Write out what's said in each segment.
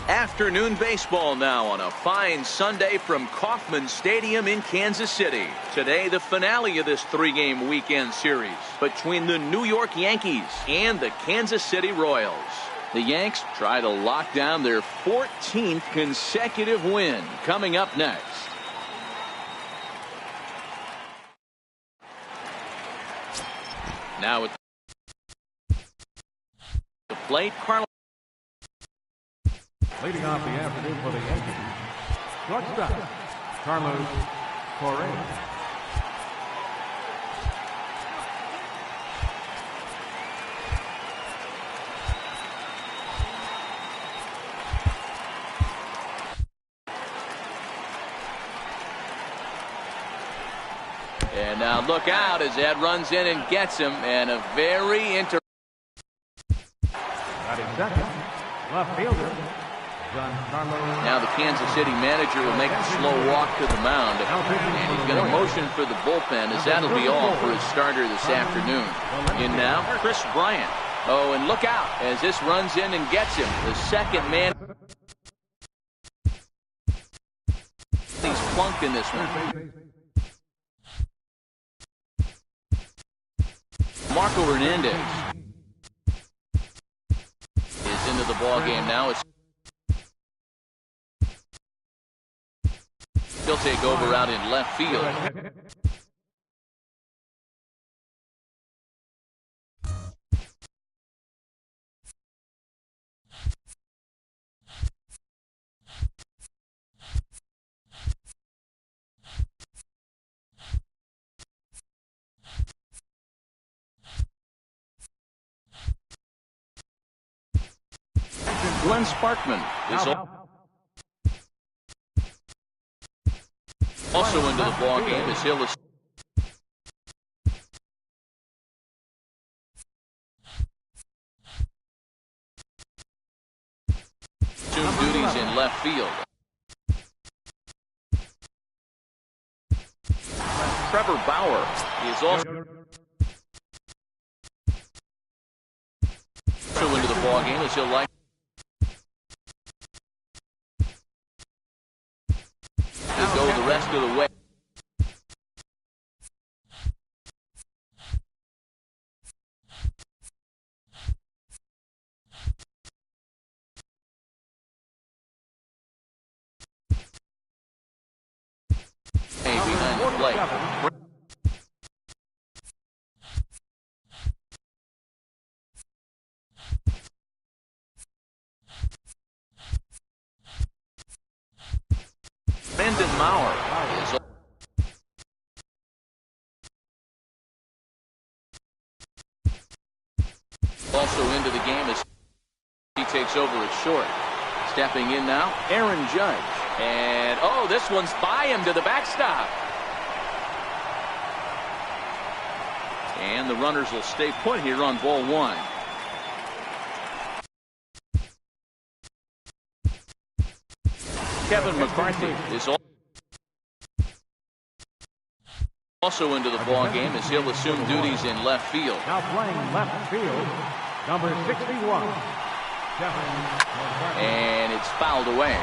Afternoon baseball now on a fine Sunday from Kauffman Stadium in Kansas City. Today, the finale of this three-game weekend series between the New York Yankees and the Kansas City Royals. The Yanks try to lock down their 14th consecutive win. Coming up next. Now at the plate, Carlos. Leading off the afternoon for the Yankees, shortstop, Carlos Correa. And now look out as Ed runs in and gets him, and a very interesting. Batting second, left fielder. Now the Kansas City manager will make a slow walk to the mound, and he's going to motion for the bullpen, as that'll be all for his starter this afternoon. In now, Chris Bryant. Oh, and look out as this runs in and gets him. The second man. He's plunked in this one. Marco Hernandez is into the ball game now. He'll take over out in left field. Glenn Sparkman is also into the ball game as he'll assume duties in left field. Trevor Bauer is also into the ball game as he'll like to go the rest of the way. Behind the plate. Brandon Maurer is also into the game as he takes over at short. Stepping in now, Aaron Judge. And, oh, this one's by him to the backstop. And the runners will stay put here on ball one. Kevin McCarthy is also into the ball game as he'll assume duties in left field. Now playing left field, number 61. And it's fouled away.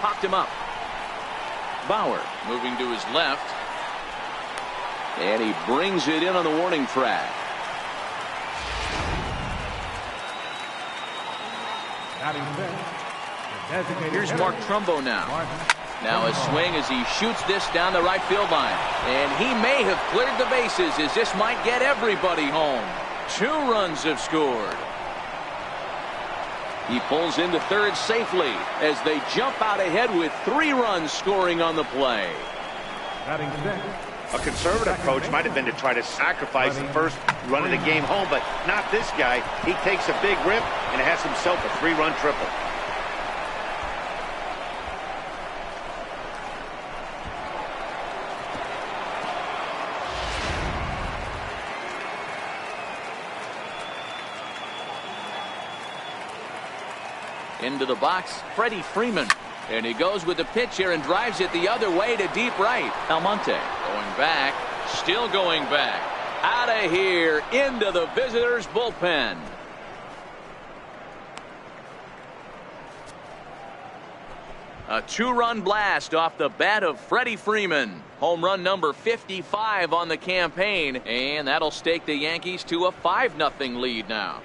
Popped him up. Bauer moving to his left. And he brings it in on the warning track. Here's Mark Trumbo now. Now a swing as he shoots this down the right field line. And he may have cleared the bases as this might get everybody home. 2 runs have scored. He pulls into third safely as they jump out ahead with 3 runs scoring on the play. A conservative approach might have been to try to sacrifice the first run of the game home, but not this guy. He takes a big rip and has himself a 3-run triple. Into the box, Freddie Freeman. And he goes with the pitch here and drives it the other way to deep right. Almonte going back, still going back. Out of here into the visitors' bullpen. A two-run blast off the bat of Freddie Freeman. Home run number 55 on the campaign, and that'll stake the Yankees to a 5-0 lead now.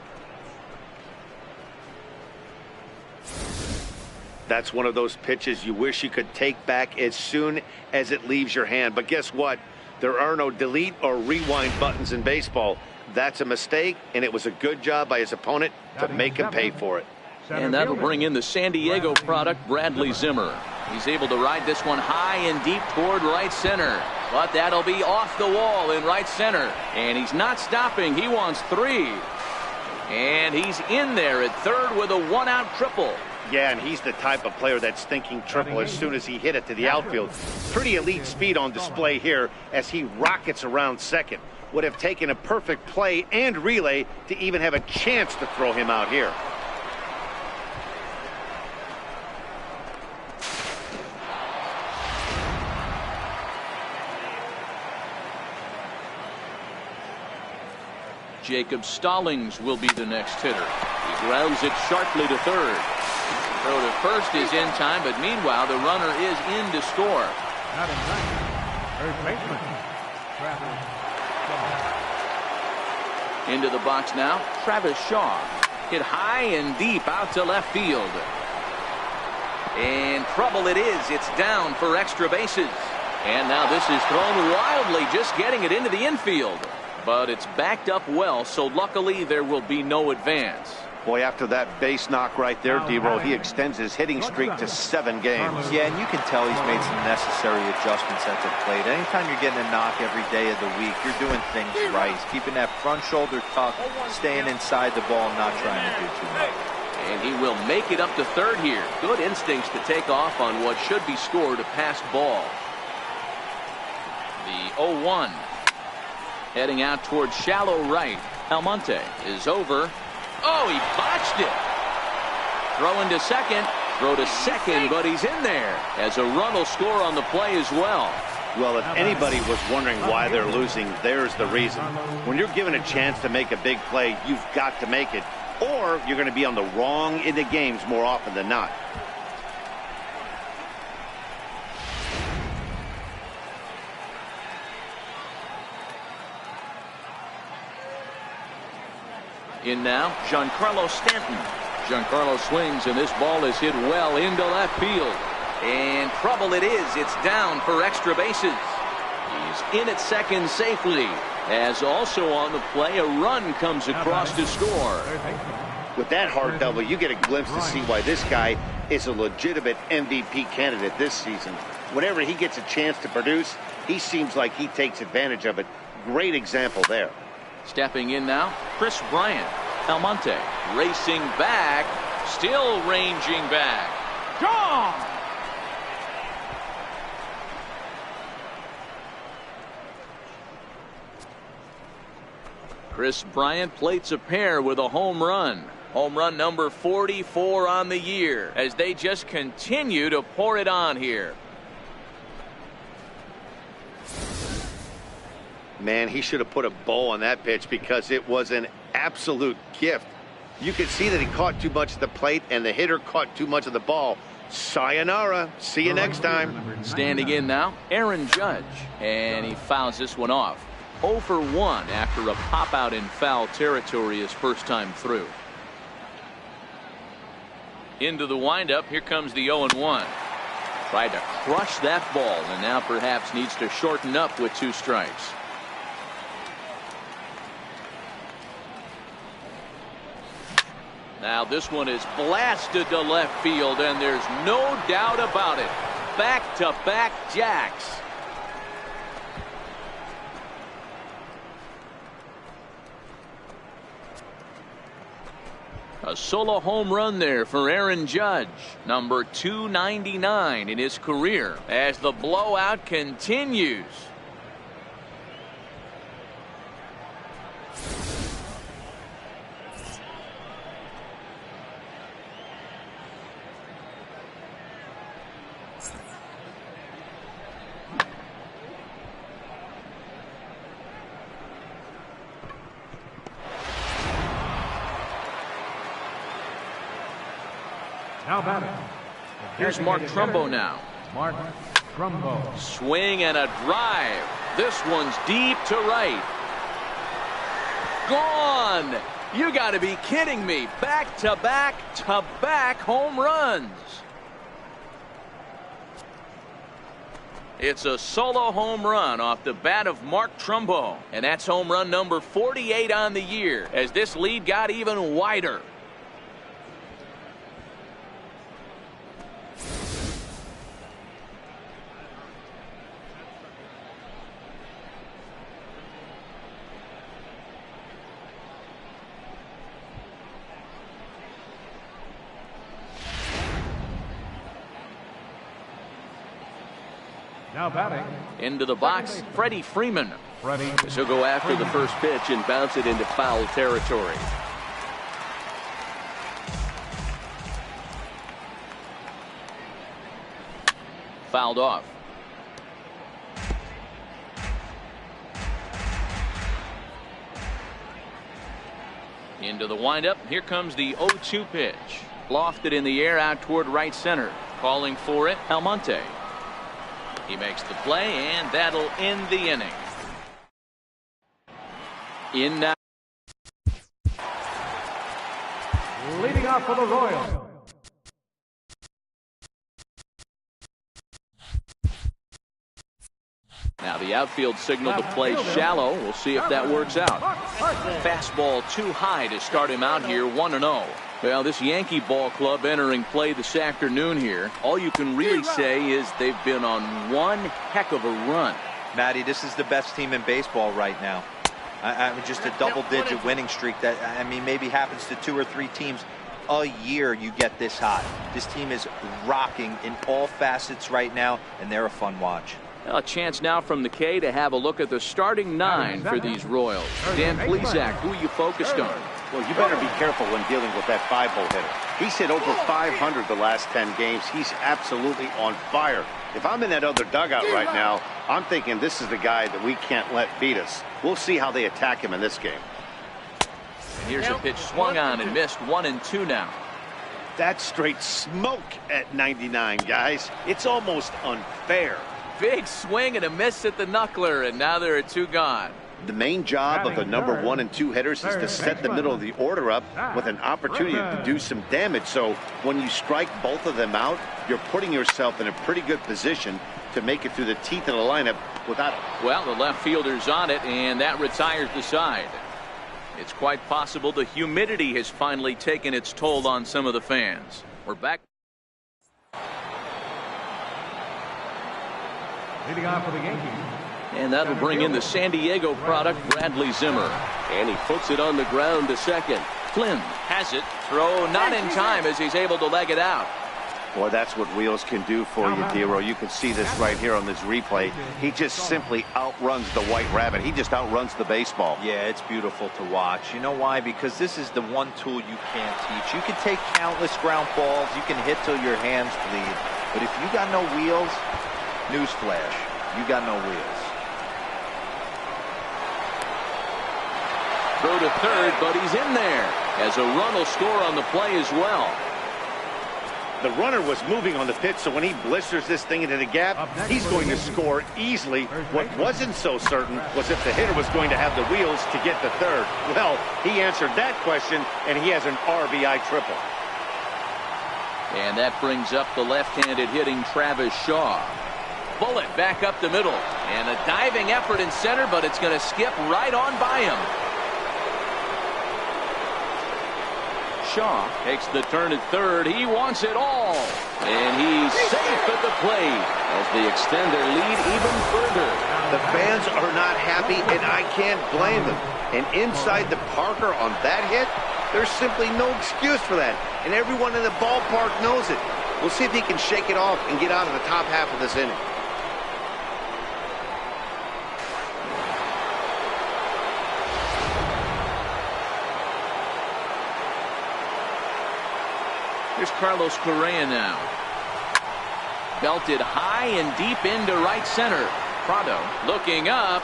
That's one of those pitches you wish you could take back as soon as it leaves your hand. But guess what? There are no delete or rewind buttons in baseball. That's a mistake, and it was a good job by his opponent to make him pay for it. And that'll bring in the San Diego product, Bradley Zimmer. He's able to ride this one high and deep toward right center. But that'll be off the wall in right center. And he's not stopping. He wants 3. And he's in there at third with a 1-out triple. Yeah, and he's the type of player that's thinking triple as soon as he hit it to the outfield. Pretty elite speed on display here as he rockets around second. Would have taken a perfect play and relay to even have a chance to throw him out here. Jacob Stallings will be the next hitter. He grounds it sharply to third. Throw to first is in time, but meanwhile the runner is in to score. Not in time. Third baseman, Travis Shaw. Into the box now, Travis Shaw. Hit high and deep out to left field. And trouble it is. It's down for extra bases. And now this is thrown wildly, just getting it into the infield. But it's backed up well, so luckily there will be no advance. Boy, after that base knock right there, D-Roll, he extends his hitting streak to 7 games. Yeah, and you can tell he's made some necessary adjustments at the plate. Anytime you're getting a knock every day of the week, you're doing things right. He's keeping that front shoulder tucked, staying inside the ball, and not trying to do too much. And he will make it up to third here. Good instincts to take off on what should be scored a passed ball. The 0-1. Heading out towards shallow right. Almonte is over. Oh, he botched it. Throw into second. Throw to second, but he's in there. As a run will score on the play as well. Well, if anybody was wondering why they're losing, there's the reason. When you're given a chance to make a big play, you've got to make it. Or you're going to be on the wrong end of games more often than not. In now, Giancarlo Stanton. Giancarlo swings, and this ball is hit well into left field. And trouble it is. It's down for extra bases. He's in at second safely. As also on the play, a run comes across to score. With that hard double, you get a glimpse to see why this guy is a legitimate MVP candidate this season. Whenever he gets a chance to produce, he seems like he takes advantage of it. Great example there. Stepping in now, Chris Bryant. Almonte racing back, still ranging back. Gone! Chris Bryant plates a pair with a home run. Home run number 44 on the year as they just continue to pour it on here. Man, he should have put a bow on that pitch because it was an absolute gift. You could see that he caught too much of the plate and the hitter caught too much of the ball. Sayonara. See you next time. Standing in now, Aaron Judge. And he fouls this one off. 0 for 1 after a pop out in foul territory his first time through. Into the windup. Here comes the 0-1. Tried to crush that ball and now perhaps needs to shorten up with 2 strikes. Now this one is blasted to left field, and there's no doubt about it. Back-to-back jacks. A solo home run there for Aaron Judge, number 299 in his career, as the blowout continues. Now batting. Here's Mark Trumbo now. Mark Trumbo. Swing and a drive. This one's deep to right. Gone. You got to be kidding me. Back-to-back-to-back home runs. It's a solo home run off the bat of Mark Trumbo. And that's home run number 48 on the year as this lead got even wider. Now batting. Into the box, Freddie Freeman. Freddie. He'll go after the first pitch and bounce it into foul territory. Fouled off. Into the windup. Here comes the 0-2 pitch. Lofted in the air out toward right center. Calling for it, Almonte. He makes the play, and that'll end the inning. In now. Leading off for the Royals. Now the outfield signal to play shallow. We'll see if that works out. Fastball too high to start him out here 1-0. Well, this Yankee ball club entering play this afternoon here. All you can really say is they've been on one heck of a run. Matty, this is the best team in baseball right now. I mean, just a double-digit winning streak that, I mean, maybe happens to 2 or 3 teams a year you get this hot. This team is rocking in all facets right now, and they're a fun watch. A chance now from the K to have a look at the starting 9 for these Royals. Dan Plesac, who are you focused on? Well, you better be careful when dealing with that 5-hole hitter. He's hit over 500 the last 10 games. He's absolutely on fire. If I'm in that other dugout right now, I'm thinking this is the guy that we can't let beat us. We'll see how they attack him in this game. Here's a pitch swung on and missed. 1-2 now. That's straight smoke at 99, guys. It's almost unfair. Big swing and a miss at the knuckler, and now there are 2 gone. The main job of the number 1 and 2 hitters is to set the middle of the order up with an opportunity to do some damage. So when you strike both of them out, you're putting yourself in a pretty good position to make it through the teeth of the lineup without it. Well, the left fielder's on it, and that retires the side. It's quite possible the humidity has finally taken its toll on some of the fans. We're back. Leading off for the Yankees. And that'll bring in the San Diego product, Bradley Zimmer. And he puts it on the ground to second. Flynn has it. Throw not in time as he's able to leg it out. Boy, that's what wheels can do for you, Dero. You can see this right here on this replay. He just simply outruns the White Rabbit. He just outruns the baseball. Yeah, it's beautiful to watch. You know why? Because this is the one tool you can't teach. You can take countless ground balls. You can hit till your hands bleed. But if you got no wheels, newsflash, you got no wheels. Throw to third, but he's in there. As a run will score on the play as well. The runner was moving on the pitch, so when he blisters this thing into the gap, he's going to score easily. What wasn't so certain was if the hitter was going to have the wheels to get to third. Well, he answered that question, and he has an RBI triple. And that brings up the left-handed hitting Travis Shaw. Bullet back up the middle. And a diving effort in center, but it's going to skip right on by him. Shaw takes the turn at third. He wants it all. And he's safe at the plate as they extend their lead even further. The fans are not happy, and I can't blame them. And inside the Parker on that hit, there's simply no excuse for that. And everyone in the ballpark knows it. We'll see if he can shake it off and get out of the top half of this inning. Here's Carlos Correa now. Belted high and deep into right center. Prado looking up.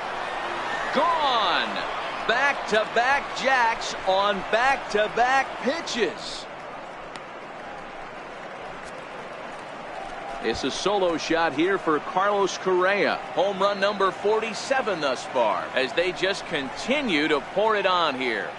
Gone. Back-to-back jacks on back-to-back pitches. It's a solo shot here for Carlos Correa. Home run number 47 thus far as they just continue to pour it on here.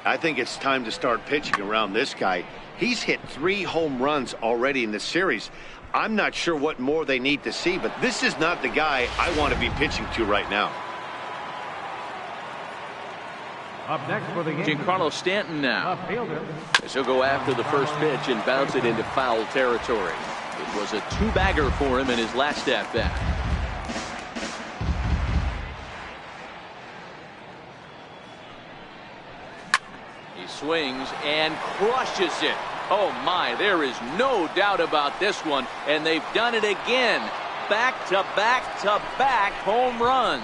I think it's time to start pitching around this guy. He's hit 3 home runs already in this series. I'm not sure what more they need to see, but this is not the guy I want to be pitching to right now. Up next for the Yankees, Giancarlo Stanton now. a fielder. As he'll go after the first pitch and bounce it into foul territory. It was a 2-bagger for him in his last at-bat. He swings and crushes it. Oh my, there is no doubt about this one, and they've done it again. Back-to-back-to-back home runs.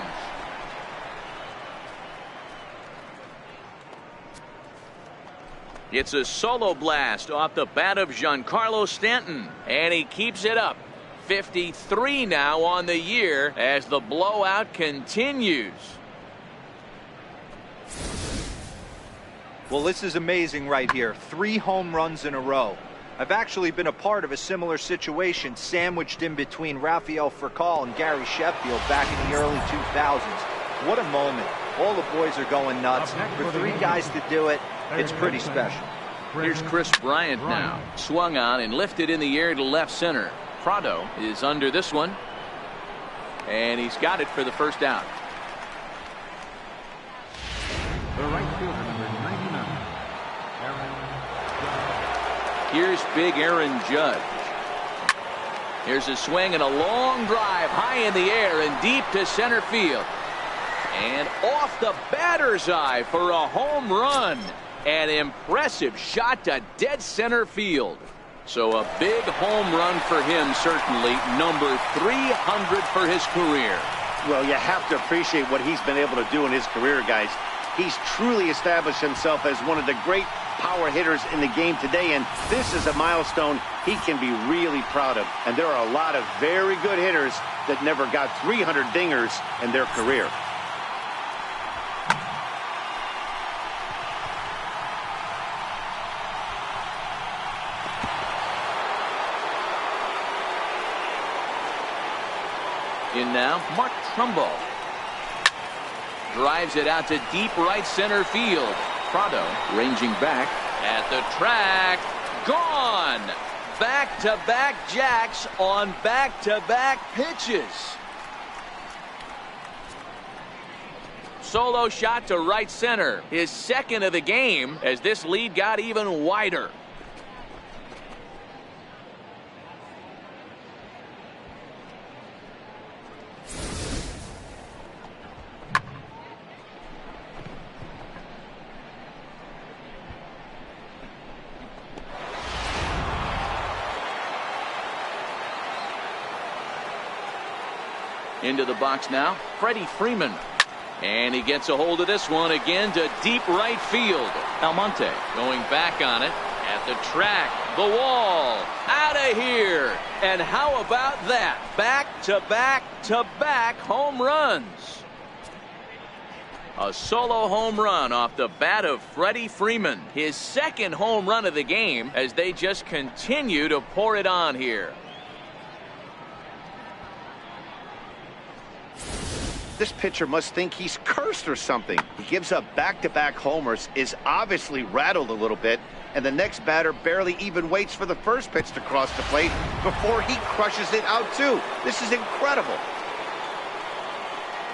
It's a solo blast off the bat of Giancarlo Stanton, and he keeps it up. 53 now on the year as the blowout continues. Well, this is amazing right here. 3 home runs in a row. I've actually been a part of a similar situation sandwiched in between Rafael Furcal and Gary Sheffield back in the early 2000s. What a moment. All the boys are going nuts. For 3 guys to do it, it's pretty special. Here's Chris Bryant now. Swung on and lifted in the air to left center. Prado is under this one. And he's got it for the first out. The right fielder, number 99, Aaron Judge. Here's big Aaron Judge. Here's a swing and a long drive high in the air and deep to center field. And off the batter's eye for a home run. An impressive shot to dead center field. So a big home run for him, certainly. Number 300 for his career. Well, you have to appreciate what he's been able to do in his career, guys. He's truly established himself as one of the great power hitters in the game today, and this is a milestone he can be really proud of. And there are a lot of very good hitters that never got 300 dingers in their career. In now, Mark Trumbo. Drives it out to deep right center field. Prado ranging back at the track. Gone! Back-to-back jacks on back-to-back pitches. Solo shot to right center. His second of the game as this lead got even wider. Into the box now, Freddie Freeman. And he gets a hold of this one again to deep right field. Almonte going back on it at the track. The wall. Out of here. And how about that? Back-to-back-to-back home runs. A solo home run off the bat of Freddie Freeman. His second home run of the game as they just continue to pour it on here. This pitcher must think he's cursed or something. He gives up back-to-back homers, is obviously rattled a little bit, and the next batter barely even waits for the first pitch to cross the plate before he crushes it out too. This is incredible.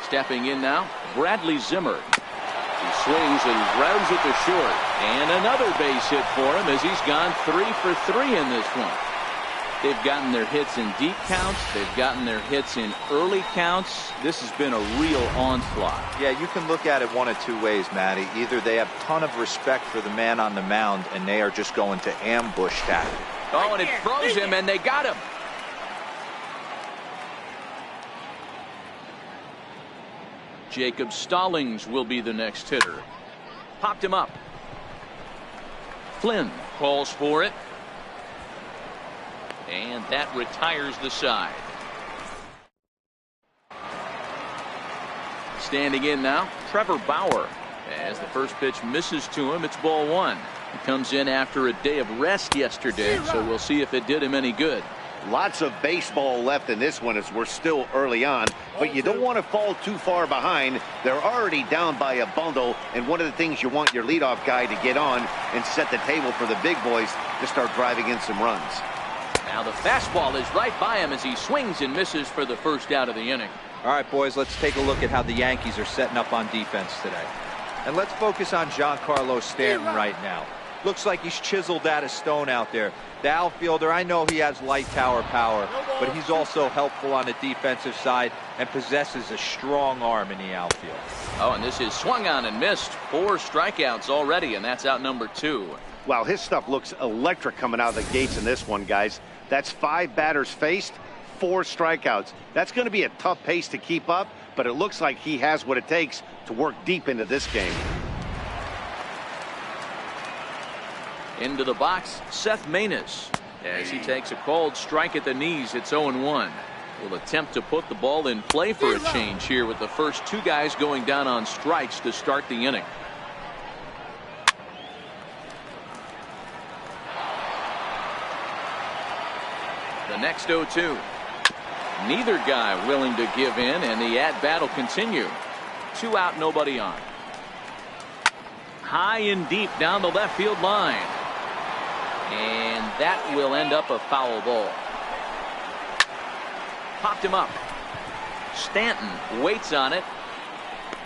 Stepping in now, Bradley Zimmer. He swings and grounds it to short. And another base hit for him as he's gone 3 for 3 in this one. They've gotten their hits in deep counts. They've gotten their hits in early counts. This has been a real onslaught. Yeah, you can look at it one of 2 ways, Matty. Either they have a ton of respect for the man on the mound and they are just going to ambush tackle. Oh, and it froze him, and they got him. Jacob Stallings will be the next hitter. Popped him up. Flynn calls for it. And that retires the side. Standing in now, Trevor Bauer. As the first pitch misses to him, it's ball 1. He comes in after a day of rest yesterday, so we'll see if it did him any good. Lots of baseball left in this one as we're still early on, but you don't want to fall too far behind. They're already down by a bundle, and one of the things you want your leadoff guy to get on and set the table for the big boys to start driving in some runs. Now the fastball is right by him as he swings and misses for the first out of the inning. All right, boys, let's take a look at how the Yankees are setting up on defense today. And let's focus on Giancarlo Stanton right now. Looks like he's chiseled out of stone out there. The outfielder, I know he has light tower power, but he's also helpful on the defensive side and possesses a strong arm in the outfield. Oh, and this is swung on and missed. 4 strikeouts already, and that's out number 2. Wow, his stuff looks electric coming out of the gates in this one, guys. That's 5 batters faced, 4 strikeouts. That's going to be a tough pace to keep up, but it looks like he has what it takes to work deep into this game. Into the box, Seth Maness, as he takes a called strike at the knees. It's 0-1. Will attempt to put the ball in play for a change here with the first 2 guys going down on strikes to start the inning. The next 0-2. Neither guy willing to give in, and the at-bat will continue. 2 out, nobody on. High and deep down the left field line. And that will end up a foul ball. Popped him up. Stanton waits on it.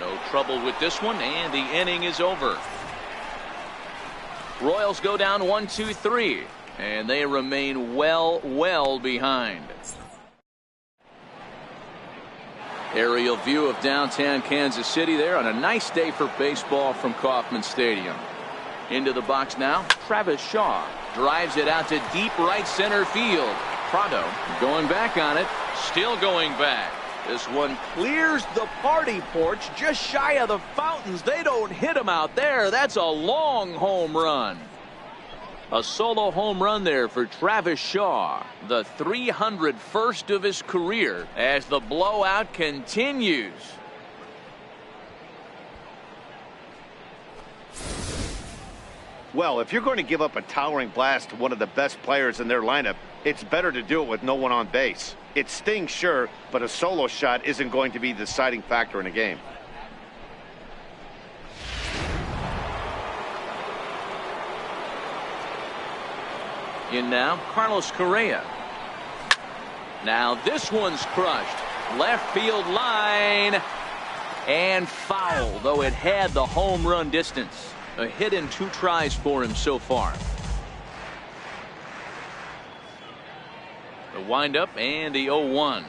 No trouble with this one, and the inning is over. Royals go down 1-2-3, and they remain well behind. Aerial view of downtown Kansas City there on a nice day for baseball from Kauffman Stadium. Into the box now, Travis Shaw drives it out to deep right center field. Prado going back on it, still going back. This one clears the party porch just shy of the fountains. They don't hit him out there. That's a long home run. A solo home run there for Travis Shaw, the 301st of his career, as the blowout continues. Well, if you're going to give up a towering blast to one of the best players in their lineup, it's better to do it with no one on base. It stings, sure, but a solo shot isn't going to be the deciding factor in a game. In now, Carlos Correa. Now this one's crushed. Left field line. And foul, though it had the home run distance. A hit in 2 tries for him so far. The windup and the 0-1.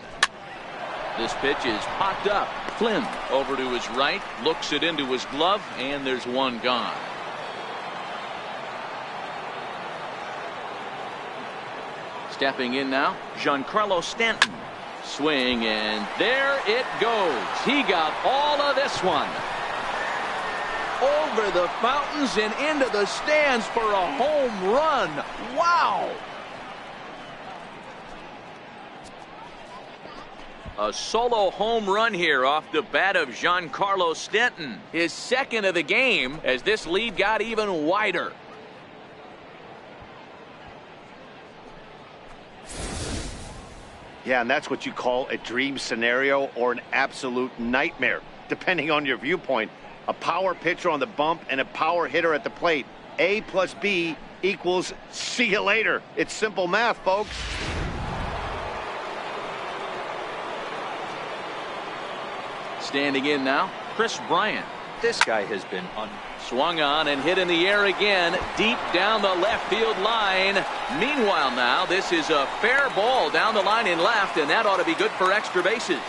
This pitch is popped up. Flynn over to his right, looks it into his glove, and there's one gone. Stepping in now, Giancarlo Stanton. Swing, and there it goes. He got all of this one. Over the fountains and into the stands for a home run. Wow! A solo home run here off the bat of Giancarlo Stanton. His second of the game as this lead got even wider. Yeah, and that's what you call a dream scenario or an absolute nightmare, depending on your viewpoint. A power pitcher on the bump and a power hitter at the plate. A plus B equals see you later. It's simple math, folks. Standing in now, Chris Bryant. This guy has been Swung on and hit in the air again, deep down the left field line. Meanwhile now, this is a fair ball down the line in left, and that ought to be good for extra bases.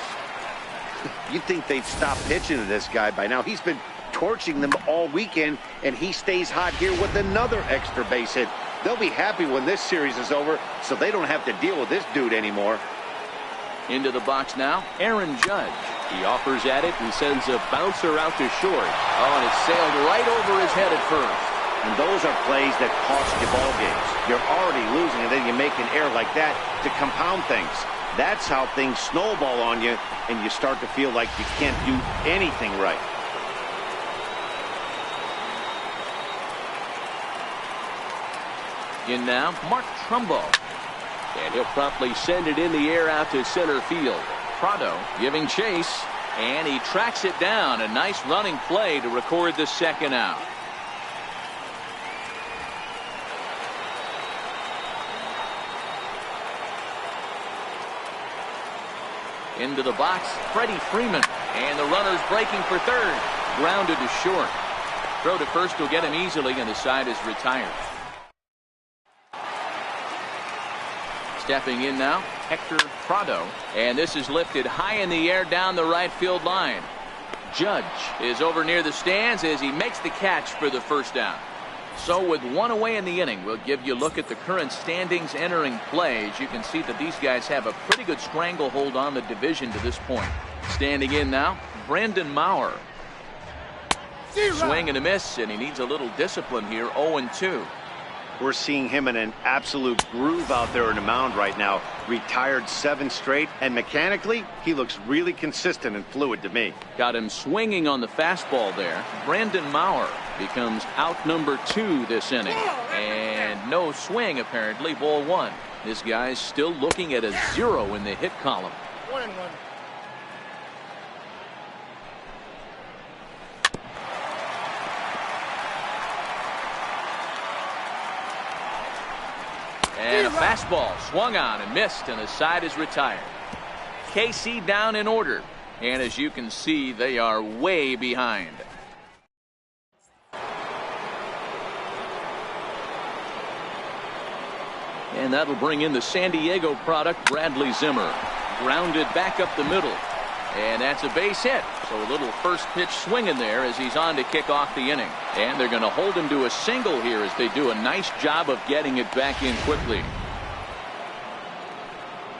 You'd think they'd stop pitching to this guy by now. He's been torching them all weekend, and he stays hot here with another extra base hit. They'll be happy when this series is over, so they don't have to deal with this dude anymore. Into the box now, Aaron Judge. He offers at it and sends a bouncer out to short. Oh, and it sailed right over his head at first. And those are plays that cost you ball games. You're already losing, and then you make an error like that to compound things. That's how things snowball on you, and you start to feel like you can't do anything right. In now, Mark Trumbo. And he'll promptly send it in the air out to center field. Prado giving chase, and he tracks it down. A nice running play to record the second out. Into the box, Freddie Freeman, and the runner's breaking for third. Grounded to short. Throw to first will get him easily, and the side is retired. Stepping in now, Hector Prado, and this is lifted high in the air down the right field line. Judge is over near the stands as he makes the catch for the first down. So with one away in the inning, we'll give you a look at the current standings entering play. As you can see that these guys have a pretty good stranglehold on the division to this point. Standing in now, Brandon Maurer. Swing and a miss, and he needs a little discipline here. 0-2. We're seeing him in an absolute groove out there in the mound right now. Retired 7 straight, and mechanically, he looks really consistent and fluid to me. Got him swinging on the fastball there. Brandon Maurer becomes out number 2 this inning. And no swing, apparently. Ball 1. This guy's still looking at a 0 in the hit column. 1-1. And a fastball swung on and missed, and the side is retired. KC down in order, and as you can see, they are way behind. And that'll bring in the San Diego product, Bradley Zimmer. Grounded back up the middle, and that's a base hit. So a little first pitch swing in there as he's on to kick off the inning. And they're going to hold him to a single here as they do a nice job of getting it back in quickly.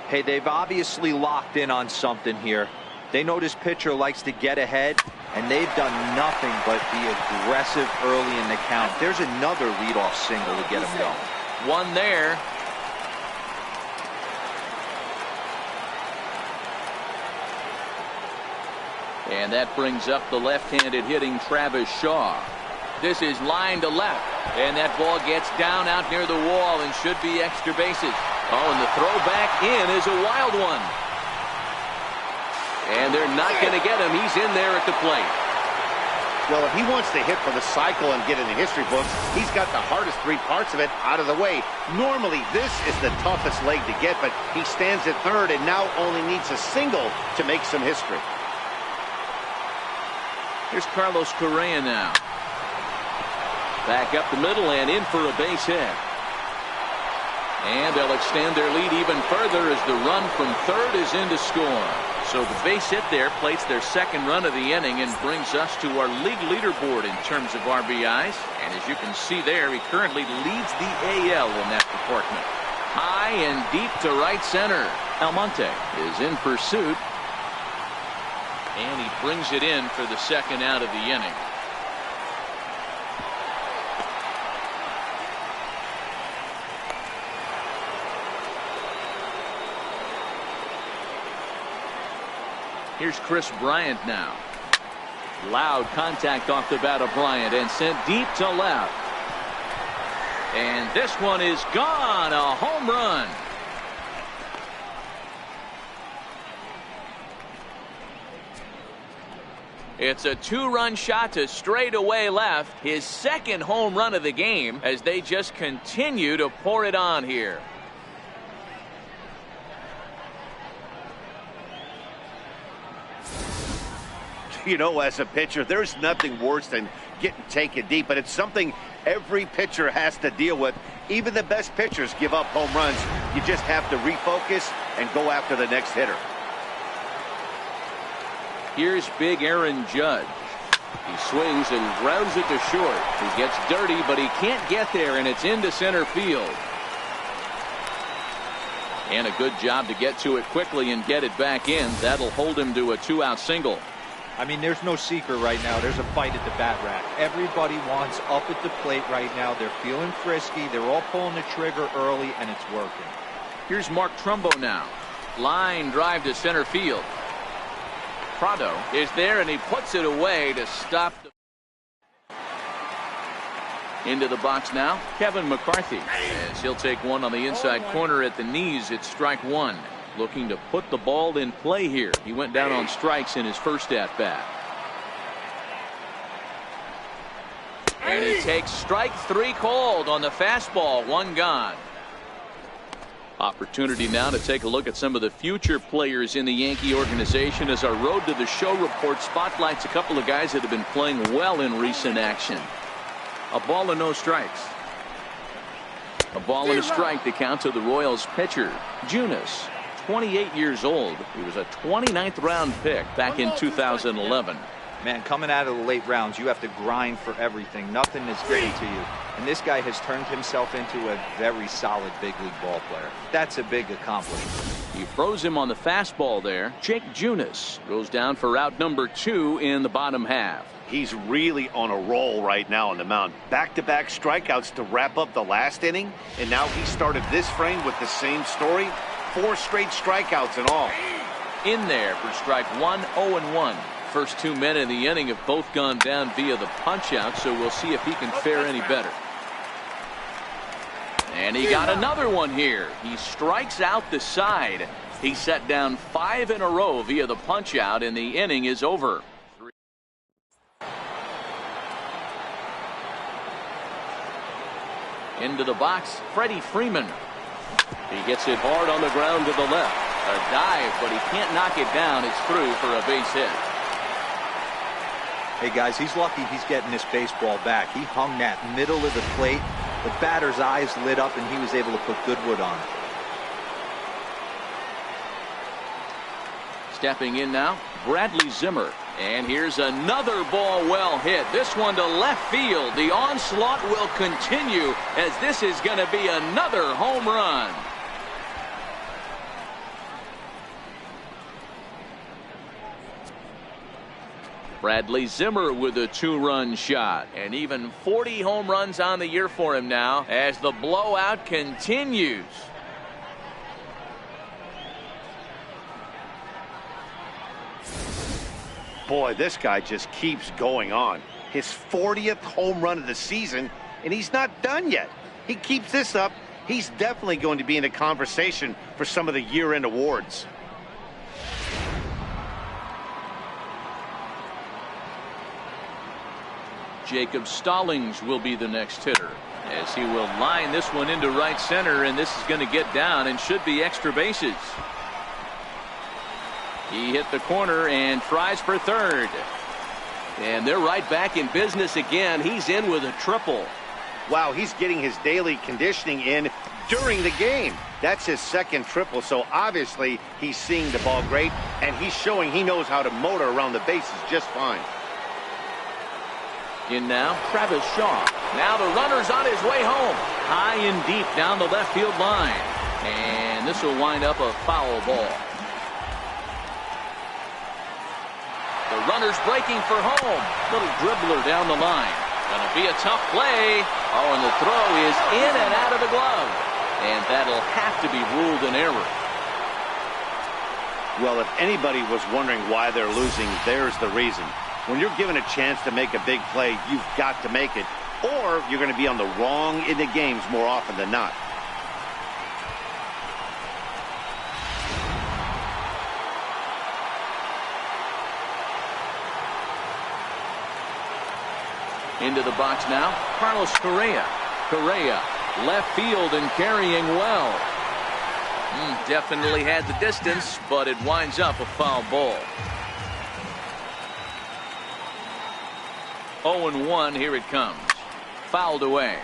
Hey, they've obviously locked in on something here. They know this pitcher likes to get ahead, and they've done nothing but be aggressive early in the count. There's another leadoff single to get him going. One there. And that brings up the left-handed hitting Travis Shaw. This is line to left, and that ball gets down out near the wall and should be extra bases. Oh, and the throw back in is a wild one. And they're not going to get him. He's in there at the plate. Well, if he wants to hit for the cycle and get in the history books, he's got the hardest 3 parts of it out of the way. Normally, this is the toughest leg to get, but he stands at third and now only needs a single to make some history. Here's Carlos Correa now. Back up the middle and in for a base hit. And they'll extend their lead even further as the run from third is in to score. So the base hit there plates their second run of the inning and brings us to our league leaderboard in terms of RBIs. And as you can see there, he currently leads the AL in that department. High and deep to right center. Almonte is in pursuit. And he brings it in for the second out of the inning. Here's Chris Bryant now. Loud contact off the bat of Bryant and sent deep to left. And this one is gone. A home run. It's a 2-run shot to straightaway left. His second home run of the game as they just continue to pour it on here. You know, as a pitcher, there's nothing worse than getting taken deep, but it's something every pitcher has to deal with. Even the best pitchers give up home runs. You just have to refocus and go after the next hitter. Here's big Aaron Judge. He swings and grounds it to short. He gets dirty, but he can't get there, and it's into center field. And a good job to get to it quickly and get it back in. That'll hold him to a 2-out single. I mean, there's no secret right now. There's a fight at the bat rack. Everybody wants up at the plate right now. They're feeling frisky. They're all pulling the trigger early, and it's working. Here's Mark Trumbo now. Line drive to center field. Prado is there, and he puts it away to stop the... Into the box now, Kevin McCarthy. As he'll take one on the inside corner at the knees. It's strike one. Looking to put the ball in play here. He went down on strikes in his first at bat. And he takes strike three called on the fastball. One gone. Opportunity now to take a look at some of the future players in the Yankee organization as our Road to the Show report spotlights a couple of guys that have been playing well in recent action. A ball and no strikes. A ball and a strike, the count to the Royals pitcher, Junis, 28 years old. He was a 29th round pick back in 2011. Man, coming out of the late rounds, you have to grind for everything. Nothing is given to you. And this guy has turned himself into a very solid big league ball player. That's a big accomplishment. He throws him on the fastball there. Jake Junis goes down for out number 2 in the bottom half. He's really on a roll right now on the mound. Back-to-back strikeouts to wrap up the last inning. And now he started this frame with the same story. 4 straight strikeouts in all. In there for strike 1, 0-1. First 2 men in the inning have both gone down via the punch-out, so we'll see if he can fare any better. And he got another one here. He strikes out the side. He set down 5 in a row via the punch-out, and the inning is over. Into the box, Freddie Freeman. He gets it hard on the ground to the left. A dive, but he can't knock it down. It's through for a base hit. Hey guys, he's lucky he's getting this baseball back. He hung that middle of the plate. The batter's eyes lit up and he was able to put good wood on it. Stepping in now, Bradley Zimmer. And here's another ball well hit. This one to left field. The onslaught will continue as this is going to be another home run. Bradley Zimmer with a 2-run shot, and even 40 home runs on the year for him now as the blowout continues. Boy, this guy just keeps going on. His 40th home run of the season, and he's not done yet. He keeps this up, he's definitely going to be in the conversation for some of the year-end awards. Jacob Stallings will be the next hitter as he will line this one into right center, and this is going to get down and should be extra bases. He hit the corner and tries for third. And they're right back in business again. He's in with a triple. Wow, he's getting his daily conditioning in during the game. That's his second triple, so obviously he's seeing the ball great, and he's showing he knows how to motor around the bases just fine. In now, Travis Shaw. Now the runner's on his way home. High and deep down the left field line. And this will wind up a foul ball. The runner's breaking for home. Little dribbler down the line. Gonna be a tough play. Oh, and the throw is in and out of the glove. And that'll have to be ruled an error. Well, if anybody was wondering why they're losing, there's the reason. When you're given a chance to make a big play, you've got to make it, or you're going to be on the wrong end of games more often than not. Into the box now, Carlos Correa. Correa, left field and carrying well. Definitely had the distance, but it winds up a foul ball. 0-1, here it comes. Fouled away.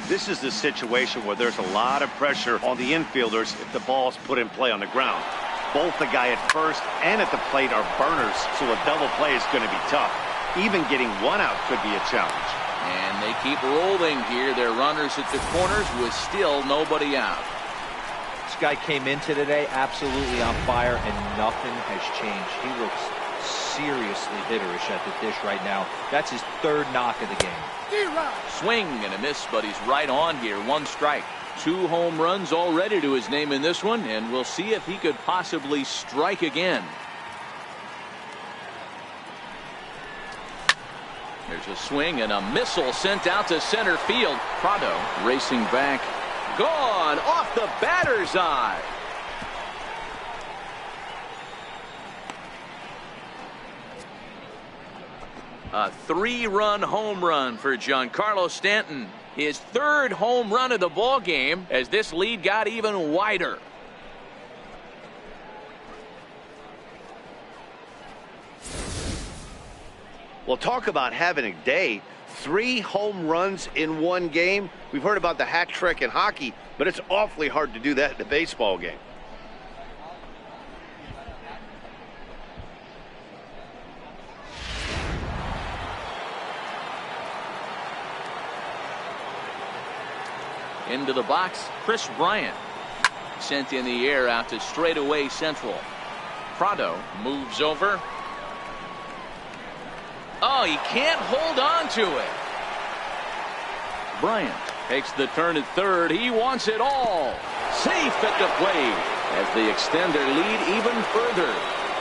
This is the situation where there's a lot of pressure on the infielders if the ball's put in play on the ground. Both the guy at first and at the plate are burners, so a double play is going to be tough. Even getting one out could be a challenge. And they keep rolling here. Their runners at the corners with still nobody out. This guy came into today absolutely on fire, and nothing has changed. He looks seriously hitterish at the dish right now. That's his third knock of the game. Swing and a miss, but he's right on here. 1 strike. 2 home runs already to his name in this one, and we'll see if he could possibly strike again. There's a swing and a missile sent out to center field. Prado racing back. Gone off the batter's eye. A 3-run home run for Giancarlo Stanton. His 3rd home run of the ball game as this lead got even wider. Well, talk about having a day. 3 home runs in one game. We've heard about the hat trick in hockey, but it's awfully hard to do that in a baseball game. Into the box, Chris Bryant. Sent in the air out to straightaway central. Prado moves over. Oh, he can't hold on to it. Bryant takes the turn at third. He wants it all. Safe at the plate as they extend their lead even further.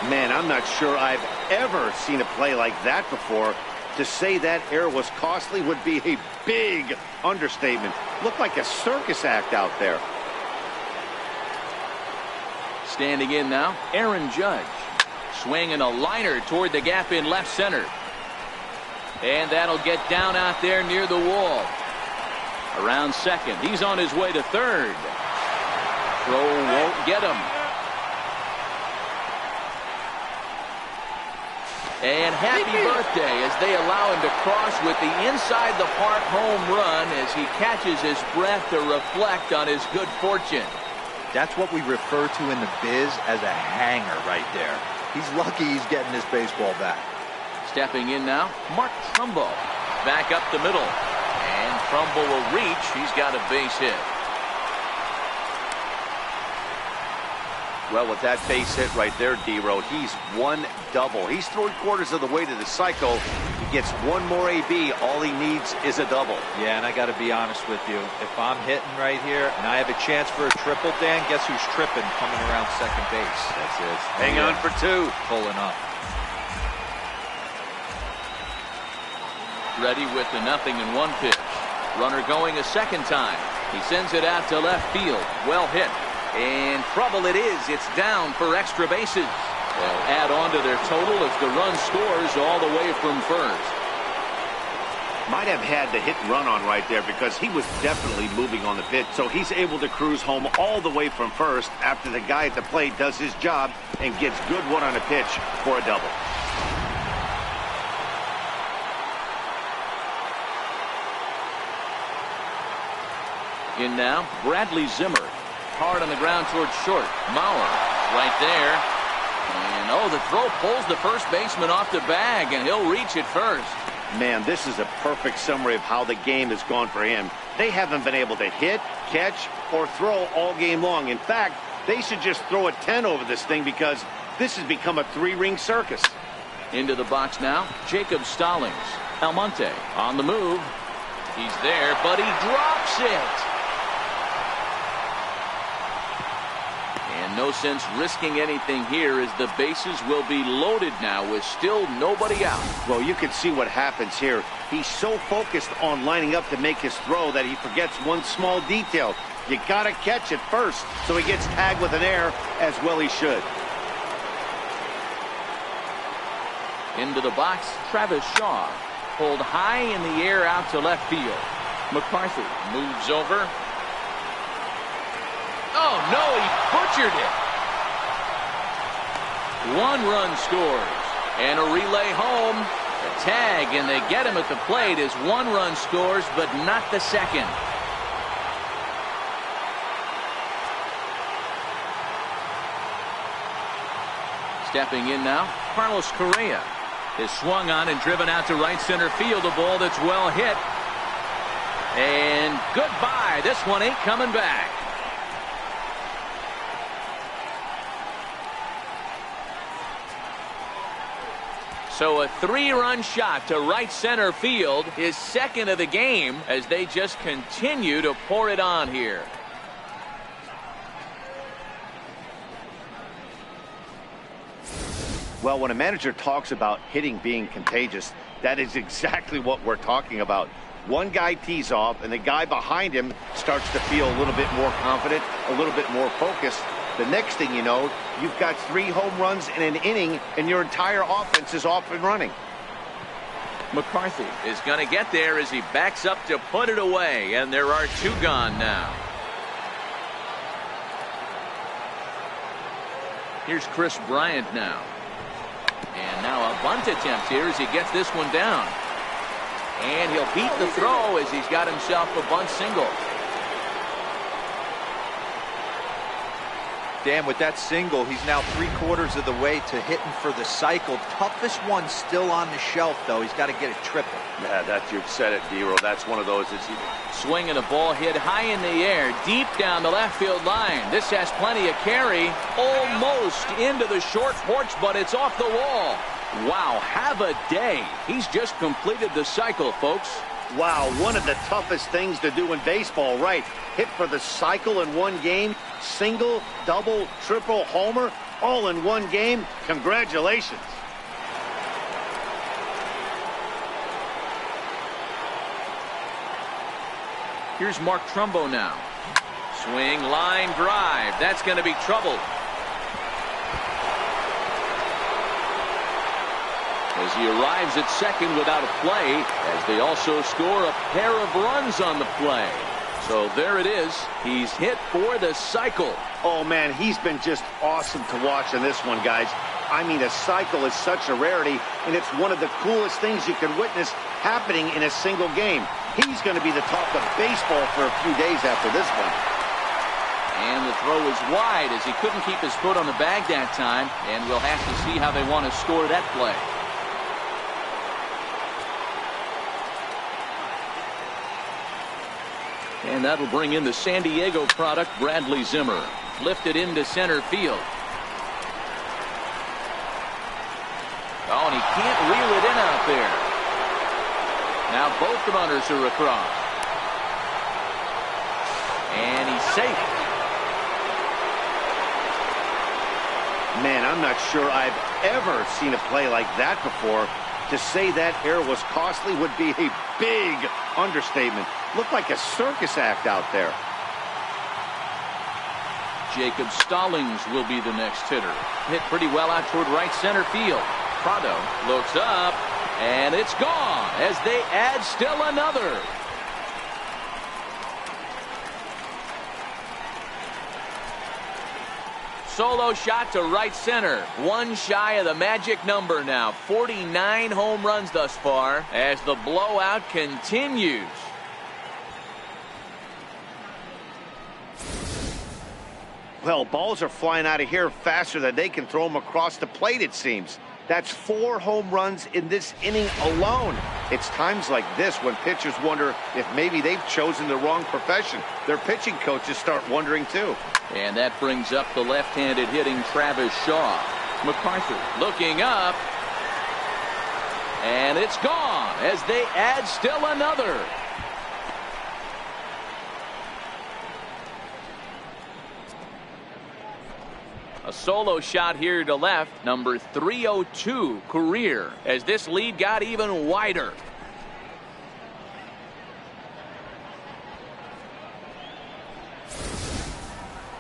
Man, I'm not sure I've ever seen a play like that before. To say that error was costly would be a big understatement. Looked like a circus act out there. Standing in now, Aaron Judge. Swinging a liner toward the gap in left center. And that'll get down out there near the wall. Around second. He's on his way to third. Throw won't get him. And happy birthday as they allow him to cross with the inside the park home run as he catches his breath to reflect on his good fortune. That's what we refer to in the biz as a hanger right there. He's lucky he's getting this baseball back. Stepping in now, Mark Trumbo. Back up the middle. And Trumbo will reach. He's got a base hit. Well, with that base hit right there, D-Row, he's 1 double. He's 3/4 of the way to the cycle. He gets 1 more AB. All he needs is a double. Yeah, and I got to be honest with you. If I'm hitting right here and I have a chance for a triple, Dan, guess who's tripping coming around second base? That's it. Hang on for 2. Pulling up. Ready with the 0-1 pitch. Runner going a second time. He sends it out to left field. Well hit. And trouble it is. It's down for extra bases. They'll add on to their total as the run scores all the way from first. Might have had the hit and run on right there because he was definitely moving on the pitch. So he's able to cruise home all the way from first after the guy at the plate does his job and gets good one on a pitch for a double. In now, Bradley Zimmer. Hard on the ground towards short. Mauer right there. And oh, the throw pulls the first baseman off the bag, and he'll reach it first. Man, this is a perfect summary of how the game has gone for him. They haven't been able to hit, catch, or throw all game long. In fact, they should just throw a 10 over this thing because this has become a 3-ring circus. Into the box now, Jacob Stallings. Almonte on the move. He's there, but he drops it. And no sense risking anything here as the bases will be loaded now with still nobody out. Well, you can see what happens here. He's so focused on lining up to make his throw that he forgets one small detail. You got to catch it first, so he gets tagged with an error, as well he should. Into the box, Travis Shaw. Pulled high in the air out to left field. McCarthy moves over. Oh, no, he butchered it. 1 run scores. And a relay home. The tag, and they get him at the plate as 1 run scores, but not the second. Stepping in now, Carlos Correa is swung on and driven out to right center field. A ball that's well hit. And goodbye. This one ain't coming back. So a 3-run shot to right center field, his second of the game, as they just continue to pour it on here. Well, when a manager talks about hitting being contagious, That is exactly what we're talking about. One guy tees off, and the guy behind him starts to feel a little bit more confident, a little bit more focused. The next thing you know, you've got 3 home runs in an inning, and your entire offense is off and running. McCarthy is going to get there as he backs up to put it away, and there are 2 gone now. Here's Chris Bryant now. And now a bunt attempt here as he gets this one down. And he'll beat the throw as he's got himself a bunt single. Dan, with that single, he's now 3/4 of the way to hitting for the cycle. Toughest one still on the shelf, though. He's got to get a triple. Yeah, you said it, D-Roll. That's one of those. Swinging a ball hit high in the air, deep down the left field line. This has plenty of carry. Almost into the short porch, but it's off the wall. Wow, have a day. He's just completed the cycle, folks. Wow, one of the toughest things to do in baseball, right? Hit for the cycle in one game, single, double, triple, homer, all in one game. Congratulations. Here's Mark Trumbo now. Swing, line drive. That's going to be trouble. As he arrives at second without a play, as they also score a pair of runs on the play. So there it is. He's hit for the cycle. Oh, man, he's been just awesome to watch in this one, guys. I mean, a cycle is such a rarity, and it's one of the coolest things you can witness happening in a single game. He's going to be the talk of baseball for a few days after this one. And the throw is wide as he couldn't keep his foot on the bag that time, and we'll have to see how they want to score that play. And that'll bring in the San Diego product, Bradley Zimmer. Lifted into center field. Oh, and he can't reel it in out there. Now both the runners are across. And he's safe. Man, I'm not sure I've ever seen a play like that before. To say that error was costly would be a big understatement. Looked like a circus act out there. Jacob Stallings will be the next hitter. Hit pretty well out toward right center field. Prado looks up, and it's gone as they add still another. Solo shot to right center. One shy of the magic number now. 49 home runs thus far as the blowout continues. Well, balls are flying out of here faster than they can throw them across the plate, it seems. That's 4 home runs in this inning alone. It's times like this when pitchers wonder if maybe they've chosen the wrong profession. Their pitching coaches start wondering too. And that brings up the left-handed hitting Travis Shaw. McCarthy looking up. And it's gone as they add still another. A solo shot here to left, number 302 career, as this lead got even wider.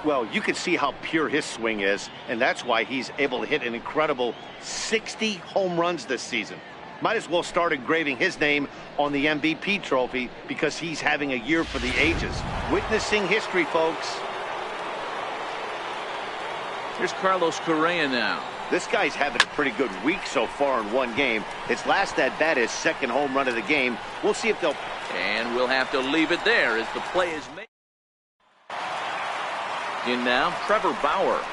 Well, you can see how pure his swing is, and that's why he's able to hit an incredible 60 home runs this season. Might as well start engraving his name on the MVP trophy because he's having a year for the ages. Witnessing history, folks. Here's Carlos Correa now. This guy's having a pretty good week so far in one game. His last at bat is second home run of the game. We'll see if they'll... And we'll have to leave it there as the play is made. In now, Trevor Bauer.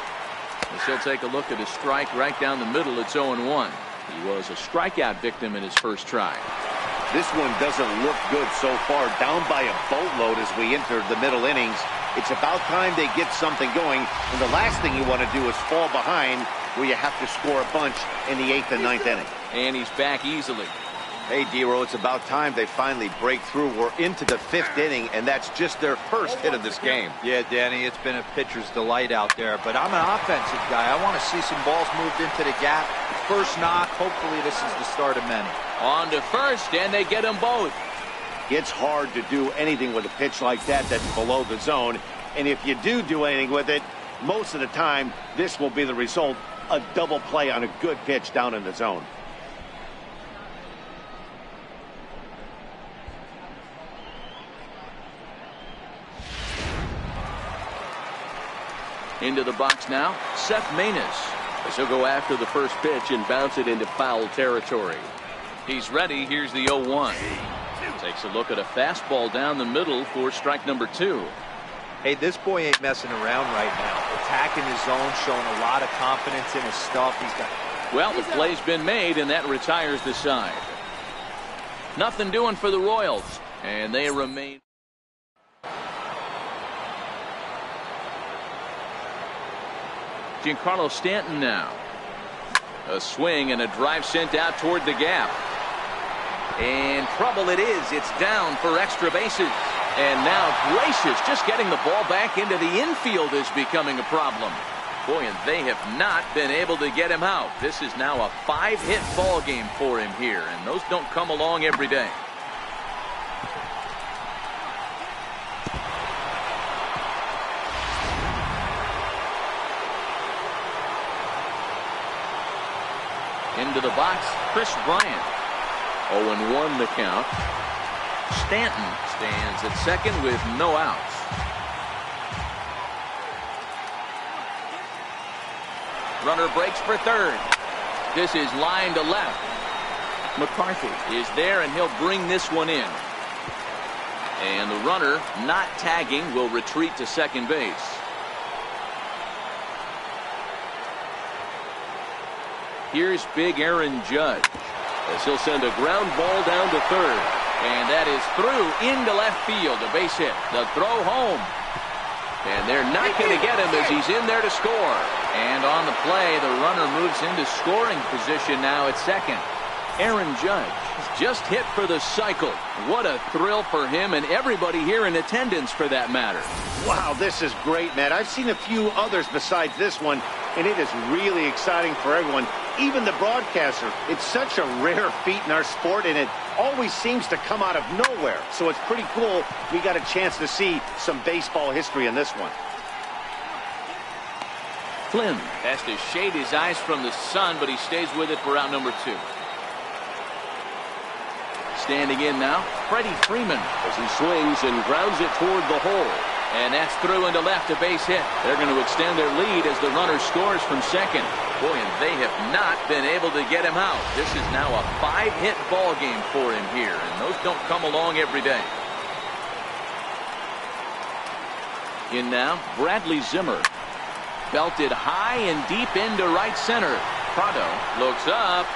As he'll take a look at his strike right down the middle. It's 0-1. He was a strikeout victim in his first try. This one doesn't look good so far. Down by a boatload as we enter the middle innings. It's about time they get something going. And the last thing you want to do is fall behind where you have to score a bunch in the 8th and 9th inning. And he's back easily. Hey, D-Roll, it's about time they finally break through. We're into the 5th inning, and that's just their first hit of this game. Yeah, Danny, it's been a pitcher's delight out there. But I'm an offensive guy. I want to see some balls moved into the gap. first knock. Hopefully this is the start of many. On to first, and they get them both. It's hard to do anything with a pitch like that that's below the zone. And if you do anything with it, most of the time, this will be the result. A double play on a good pitch down in the zone. Into the box now, Seth Maness, as he'll go after the first pitch and bounce it into foul territory. He's ready. Here's the 0-1. Takes a look at a fastball down the middle for strike number 2. Hey, this boy ain't messing around right now. Attacking his zone, showing a lot of confidence in his stuff. He's got. Well, the play's been made, and that retires the side. Nothing doing for the Royals, and they remain. Giancarlo Stanton now. A swing and a drive sent out toward the gap. And trouble it is. It's down for extra bases. And now gracious, just getting the ball back into the infield is becoming a problem. Boy, and they have not been able to get him out. This is now a 5-hit ball game for him here, and those don't come along every day. Into the box, Chris Bryant. 0-1 the count. Stanton stands at second with no outs. Runner breaks for third. This is line to left. McCarthy is there, and he'll bring this one in. And the runner, not tagging, will retreat to second base. Here's big Aaron Judge, as he'll send a ground ball down to third. And that is through into left field. A base hit. The throw home. And they're not going to get him as he's in there to score. And on the play, the runner moves into scoring position now at second. Aaron Judge just hit for the cycle. What a thrill for him and everybody here in attendance for that matter. Wow, this is great, Matt. I've seen a few others besides this one, and it is really exciting for everyone, even the broadcaster. It's such a rare feat in our sport, and it always seems to come out of nowhere. So it's pretty cool we got a chance to see some baseball history in this one. Flynn has to shade his eyes from the sun, but he stays with it for out number 2. Standing in now, Freddie Freeman, as he swings and grounds it toward the hole. And that's through into left, a base hit. They're going to extend their lead as the runner scores from second. Boy, and they have not been able to get him out. This is now a 5-hit ball game for him here, and those don't come along every day. In now, Bradley Zimmer. Belted high and deep into right center. Prado looks up.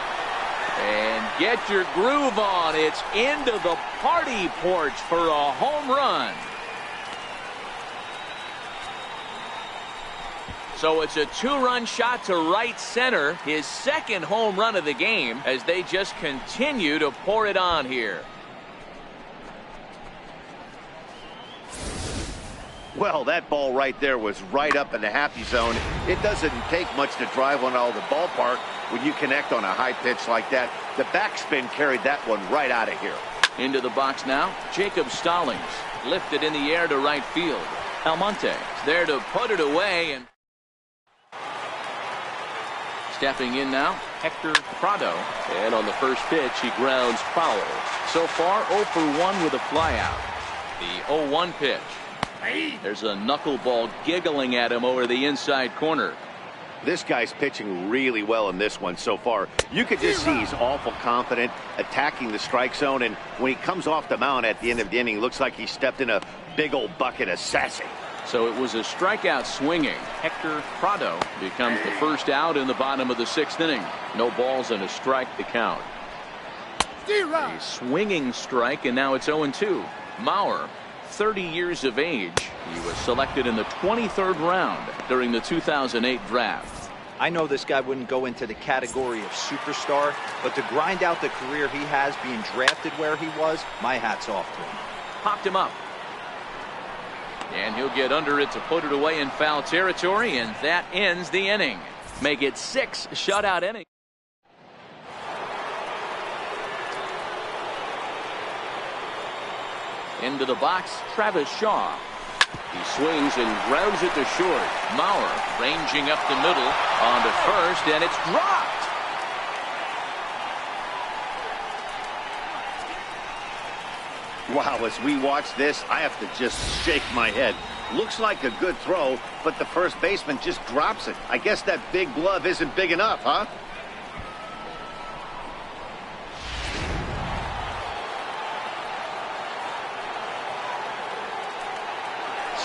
And get your groove on. It's into the party porch for a home run. So it's a 2-run shot to right center, his second home run of the game, as they just continue to pour it on here. Well, that ball right there was right up in the happy zone. It doesn't take much to drive one out of the ballpark when you connect on a high pitch like that. The backspin carried that one right out of here. Into the box now, Jacob Stallings, lifted in the air to right field. Almonte is there to put it away, and stepping in now, Hector Prado. And on the first pitch, he grounds foul. So far, 0 for 1 with a flyout. The 0-1 pitch. There's a knuckleball giggling at him over the inside corner. This guy's pitching really well in this one so far. You could just see he's awful confident, attacking the strike zone, and when he comes off the mound at the end of the inning, looks like he stepped in a big old bucket of sassy. So it was a strikeout swinging. Hector Prado becomes the first out in the bottom of the 6th inning. No balls and a strike to count. A swinging strike, and now it's 0-2. Mauer, 30 years of age. He was selected in the 23rd round during the 2008 draft. I know this guy wouldn't go into the category of superstar, but to grind out the career he has being drafted where he was, my hat's off to him. Popped him up. And he'll get under it to put it away in foul territory, and that ends the inning. Make it 6 shutout innings. Into the box, Travis Shaw. He swings and grounds it to short. Maurer ranging up the middle on to first, and it's dropped. Wow, as we watch this, I have to just shake my head. Looks like a good throw, but the first baseman just drops it. I guess that big glove isn't big enough, huh?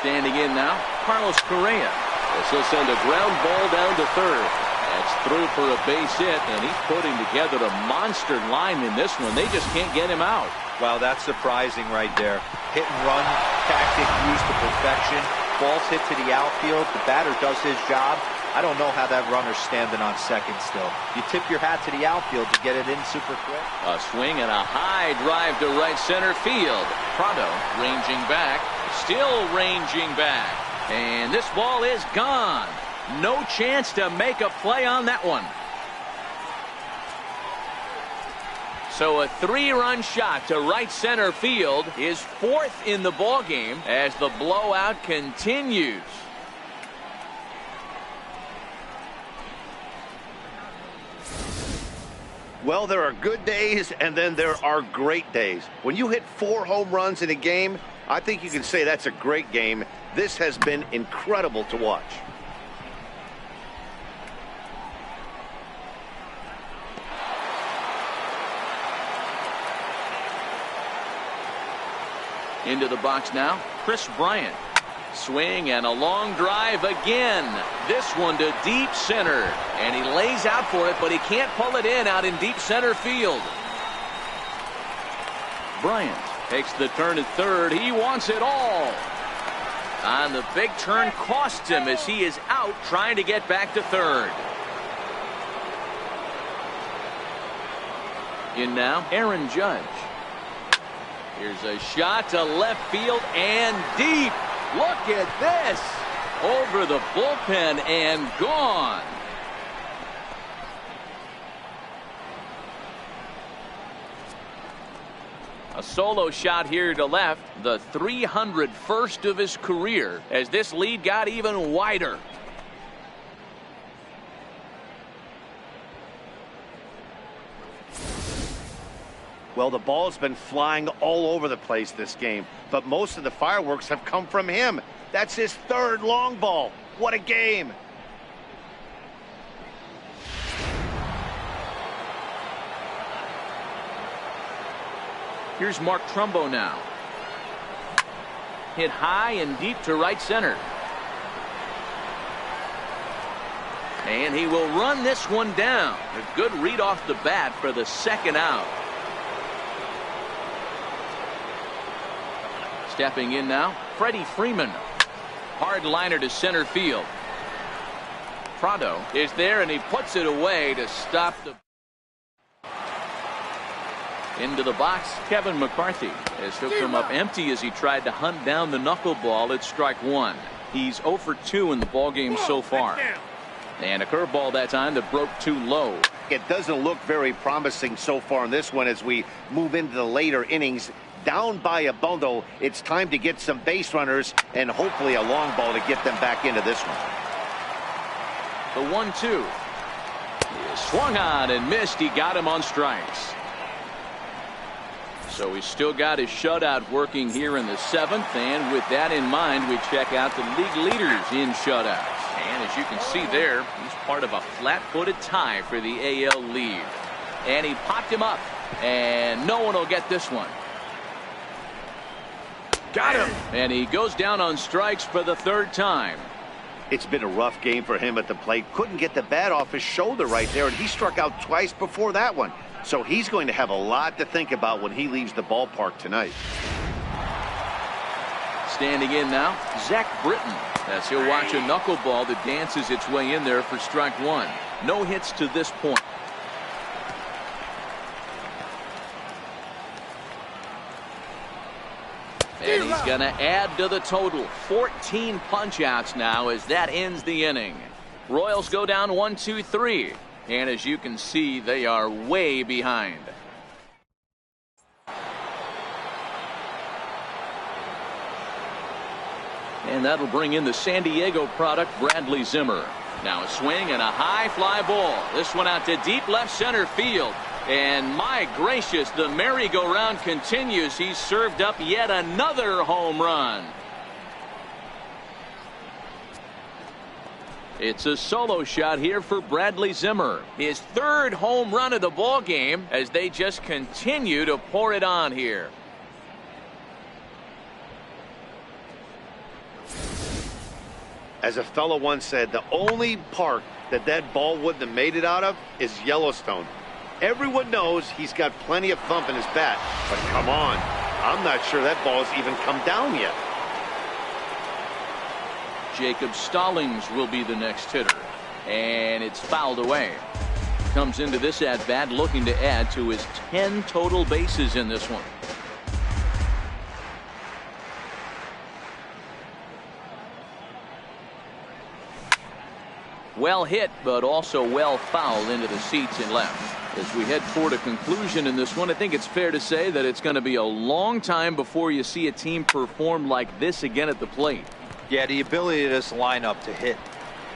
Standing in now, Carlos Correa. This will send a ground ball down to third. That's through for a base hit, and he's putting together a monster line in this one. They just can't get him out. Wow, that's surprising right there. Hit and run tactic used to perfection. Ball's hit to the outfield. The batter does his job. I don't know how that runner's standing on second still. You tip your hat to the outfield to get it in super quick. A swing and a high drive to right center field. Prado ranging back, still ranging back. And this ball is gone. No chance to make a play on that one. So a 3-run shot to right center field is fourth in the ball game as the blowout continues. Well, there are good days and then there are great days. When you hit 4 home runs in a game, I think you can say that's a great game. This has been incredible to watch. Into the box now, Chris Bryant. Swing and a long drive again. This one to deep center. And he lays out for it, but he can't pull it in out in deep center field. Bryant takes the turn at third. He wants it all. And the big turn costs him as he is out trying to get back to third. In now, Aaron Judge. Here's a shot to left field and deep. Look at this. Over the bullpen and gone. A solo shot here to left. The 301st of his career as this lead got even wider. Well, the ball's been flying all over the place this game, but most of the fireworks have come from him. That's his 3rd long ball. What a game. Here's Mark Trumbo now. Hit high and deep to right center. And he will run this one down. A good read off the bat for the 2nd out. Stepping in now, Freddie Freeman. Hard liner to center field. Prado is there and he puts it away to stop the. Into the box, Kevin McCarthy as he'll come up empty as he tried to hunt down the knuckleball at strike 1. He's 0 for 2 in the ballgame so far. And a curveball that time that broke too low. It doesn't look very promising so far in this one as we move into the later innings. Down by a bundle, it's time to get some base runners and hopefully a long ball to get them back into this one. The 1-2. He swung on and missed. He got him on strikes. So he's still got his shutout working here in the 7th, and with that in mind, we check out the league leaders in shutouts. And as you can see there, he's part of a flat-footed tie for the AL lead. And he popped him up, and no one will get this one. Got him. And he goes down on strikes for the 3rd time. It's been a rough game for him at the plate. Couldn't get the bat off his shoulder right there, and he struck out twice before that one. So he's going to have a lot to think about when he leaves the ballpark tonight. Standing in now, Zach Britton, as he'll watch a knuckleball that dances its way in there for strike 1. No hits to this point. And he's going to add to the total. 14 punch-outs now as that ends the inning. Royals go down 1-2-3. And as you can see, they are way behind. And that'll bring in the San Diego product, Bradley Zimmer. Now a swing and a high fly ball. This one out to deep left center field. And my gracious, the merry-go-round continues. He's served up yet another home run. It's a solo shot here for Bradley Zimmer. His third home run of the ball game as they just continue to pour it on here. As a fellow once said, the only park that ball wouldn't have made it out of is Yellowstone. Everyone knows he's got plenty of thump in his bat, but come on, I'm not sure that ball's even come down yet. Jacob Stallings will be the next hitter, and it's fouled away. Comes into this at-bat looking to add to his 10 total bases in this one. Well hit, but also well fouled into the seats in left. As we head toward a conclusion in this one, I think it's fair to say that it's going to be a long time before you see a team perform like this again at the plate. Yeah, the ability of this lineup to hit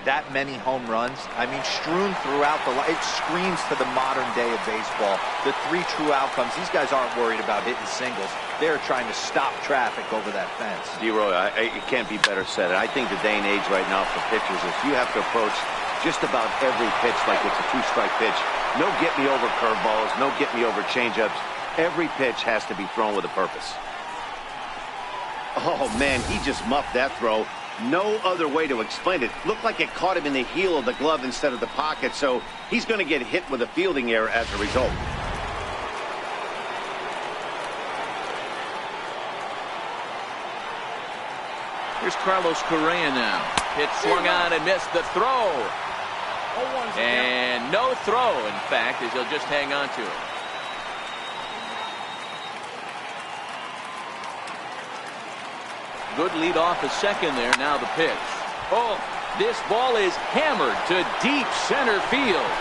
that many home runs, I mean, strewn throughout it screams to the modern day of baseball. The three true outcomes. These guys aren't worried about hitting singles. They're trying to stop traffic over that fence. D-Roy, it can't be better said. I think the day and age right now for pitchers is you have to approach just about every pitch like it's a two-strike pitch. No get-me-over curveballs, no get-me-over changeups. Every pitch has to be thrown with a purpose. Oh, man, he just muffed that throw. No other way to explain it. Looked like it caught him in the heel of the glove instead of the pocket, so he's going to get hit with a fielding error as a result. Here's Carlos Correa now. Hit swung on and missed the throw. And no throw, in fact, as he'll just hang on to it. Good lead off a second there. Now the pitch. Oh, this ball is hammered to deep center field.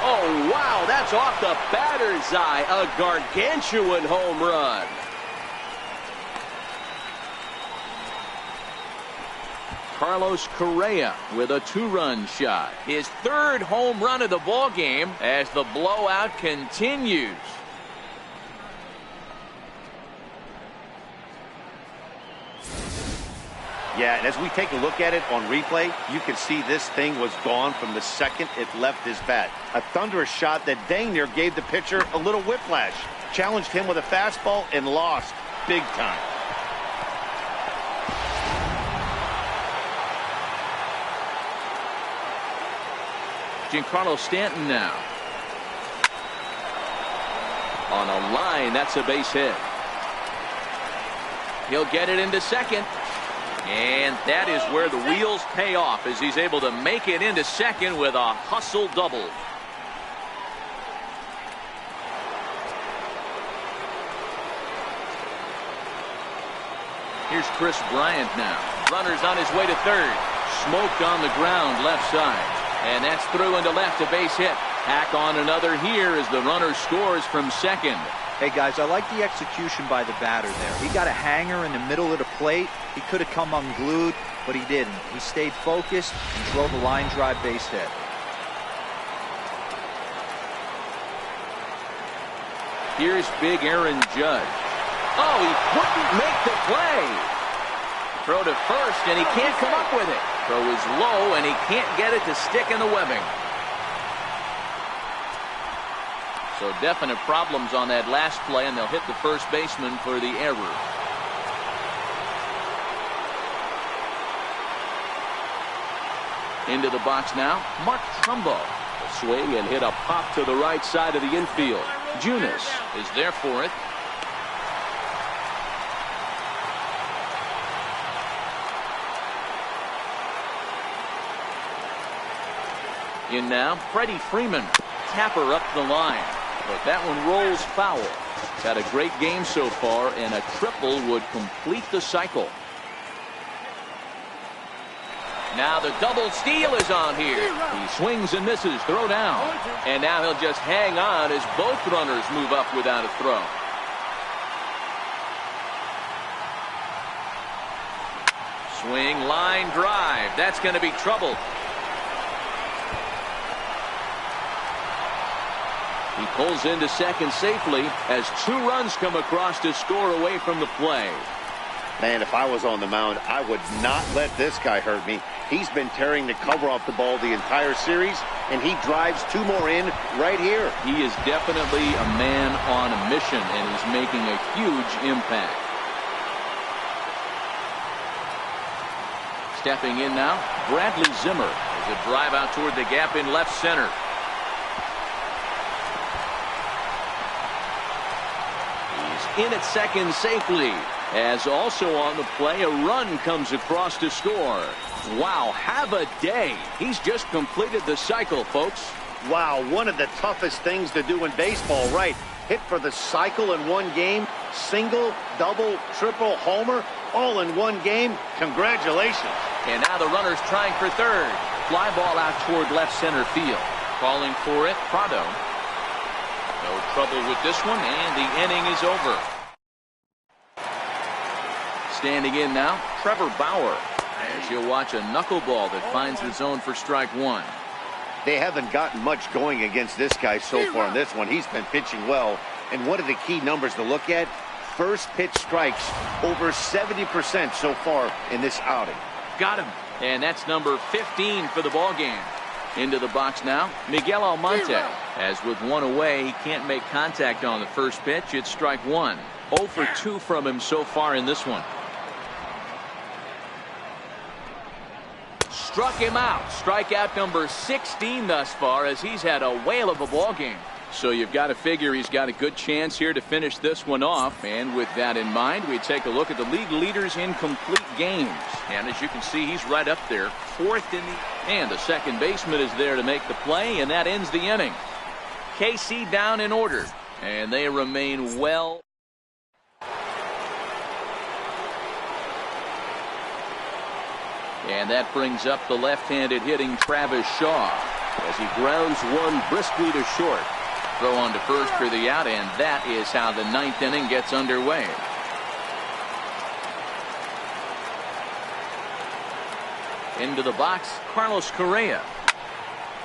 Oh, wow, that's off the batter's eye. A gargantuan home run. Carlos Correa with a two-run shot. His third home run of the ball game as the blowout continues. Yeah, and as we take a look at it on replay, you can see this thing was gone from the second it left his bat. A thunderous shot that dang near gave the pitcher a little whiplash. Challenged him with a fastball and lost big time. Giancarlo Stanton now. On a line, that's a base hit. He'll get it into second. And that is where the wheels pay off as he's able to make it into second with a hustle double. Here's Chris Bryant now. Runners on his way to third. Smoked on the ground left side. And that's through into left, a base hit. Hack on another here as the runner scores from second. Hey, guys, I like the execution by the batter there. He got a hanger in the middle of the plate. He could have come unglued, but he didn't. He stayed focused and drove a line drive base hit. Here's big Aaron Judge. Oh, he couldn't make the play. Throw to first, and he can't come up with it. Throw is low, and he can't get it to stick in the webbing. So definite problems on that last play, and they'll hit the first baseman for the error. Into the box now, Mark Trumbo. Swing and hit a pop to the right side of the infield. Junis is there for it. In now, Freddie Freeman. Tapper up the line. But that one rolls foul. He's had a great game so far, and a triple would complete the cycle. Now the double steal is on here. He swings and misses. Throw down. And now he'll just hang on as both runners move up without a throw. Swing, line drive. That's going to be trouble. He pulls into second safely as 2 runs come across to score away from the play. Man, if I was on the mound, I would not let this guy hurt me. He's been tearing the cover off the ball the entire series, and he drives 2 more in right here. He is definitely a man on a mission, and he's making a huge impact. Stepping in now, Bradley Zimmer. There's a drive out toward the gap in left center. He's in at second safely. As also on the play, a run comes across to score. Wow, have a day. He's just completed the cycle, folks. Wow, one of the toughest things to do in baseball, right? Hit for the cycle in one game, single, double, triple, homer, all in one game. Congratulations. And now the runner's trying for third. Fly ball out toward left center field. Calling for it, Prado. No trouble with this one, and the inning is over. Standing in now, Trevor Bauer. As you'll watch a knuckleball that finds the zone for strike 1. They haven't gotten much going against this guy so far in this one. He's been pitching well. And one of the key numbers to look at, first pitch strikes over 70% so far in this outing. Got him. And that's number 15 for the ball game. Into the box now, Miguel Almonte. As with 1 away, he can't make contact on the first pitch. It's strike 1. 0 for 2 from him so far in this one. Struck him out. Strikeout number 16 thus far, as he's had a whale of a ball game. So you've got to figure he's got a good chance here to finish this one off. And with that in mind, we take a look at the league leaders in complete games. And as you can see, he's right up there, 4th in the... And the second baseman is there to make the play, and that ends the inning. KC down in order, and they remain well. And that brings up the left-handed hitting Travis Shaw as he grounds one briskly to short. Throw on to first for the out, and that is how the 9th inning gets underway. Into the box, Carlos Correa.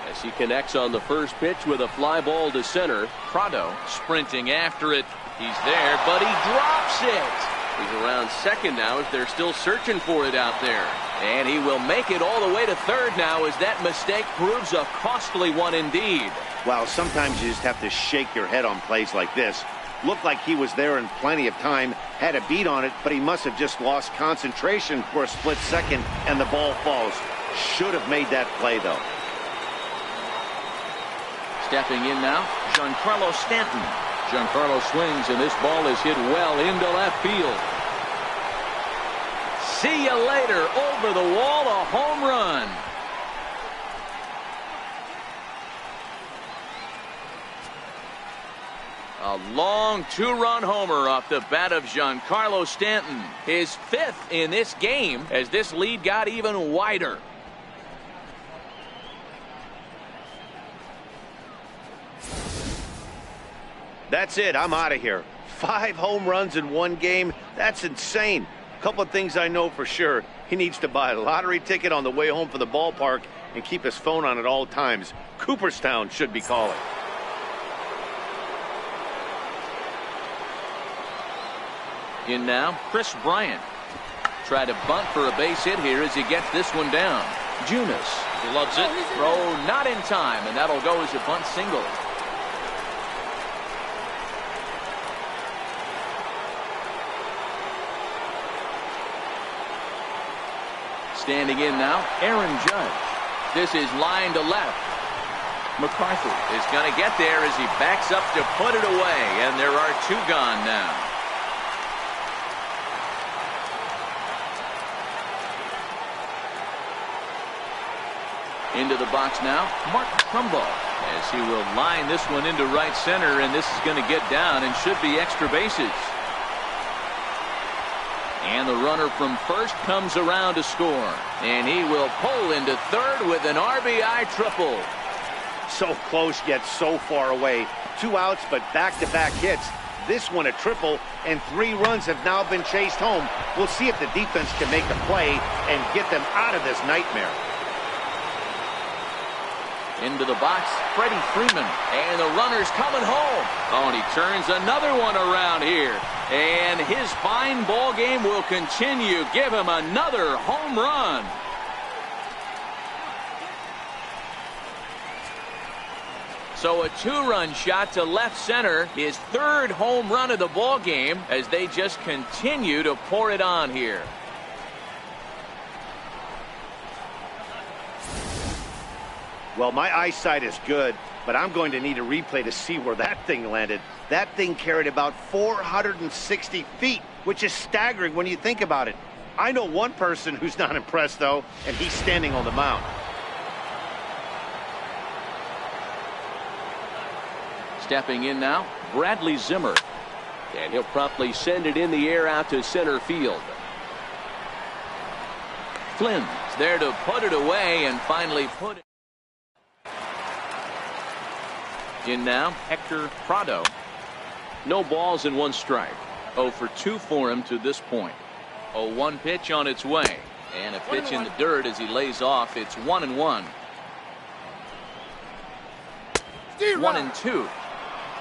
As he connects on the first pitch with a fly ball to center. Prado sprinting after it. He's there, but he drops it. He's around second now as they're still searching for it out there. And he will make it all the way to third now as that mistake proves a costly one indeed. Wow, sometimes you just have to shake your head on plays like this. Looked like he was there in plenty of time, had a beat on it, but he must have just lost concentration for a split second, and the ball falls. Should have made that play, though. Stepping in now, Giancarlo Stanton. Giancarlo swings, and this ball is hit well into left field. See you later. Over the wall, a home run. A long 2-run homer off the bat of Giancarlo Stanton. His 5th in this game as this lead got even wider. That's it. I'm out of here. 5 home runs in one game. That's insane. A couple of things I know for sure. He needs to buy a lottery ticket on the way home from the ballpark and keep his phone on at all times. Cooperstown should be calling. In now, Chris Bryant. Try to bunt for a base hit here as he gets this one down. Junis loves it. Throw not in time, and that'll go as a bunt single. Standing in now, Aaron Judge. This is line to left. McCarthy is going to get there as he backs up to put it away, and there are 2 gone now. Into the box now, Mark Trumbo, as he will line this one into right center, and this is going to get down and should be extra bases. And the runner from first comes around to score, and he will pull into third with an RBI triple. So close yet so far away. 2 outs, but back-to-back hits. this one a triple, and 3 runs have now been chased home. We'll see if the defense can make a play and get them out of this nightmare. Into the box, Freddie Freeman, and the runner's coming home. Oh, and he turns another one around here. And his fine ball game will continue. Give him another home run. So a 2-run shot to left center, his 3rd home run of the ball game as they just continue to pour it on here. Well, my eyesight is good, but I'm going to need a replay to see where that thing landed. That thing carried about 460 feet, which is staggering when you think about it. I know one person who's not impressed, though, and he's standing on the mound. Stepping in now, Bradley Zimmer. And he'll promptly send it in the air out to center field. Flynn's there to put it away and finally put it in now. Hector Prado. No balls and 1 strike. 0 for 2 for him to this point. 0-1 pitch on its way. And a pitch in the dirt as he lays off. It's 1-1. 1-2.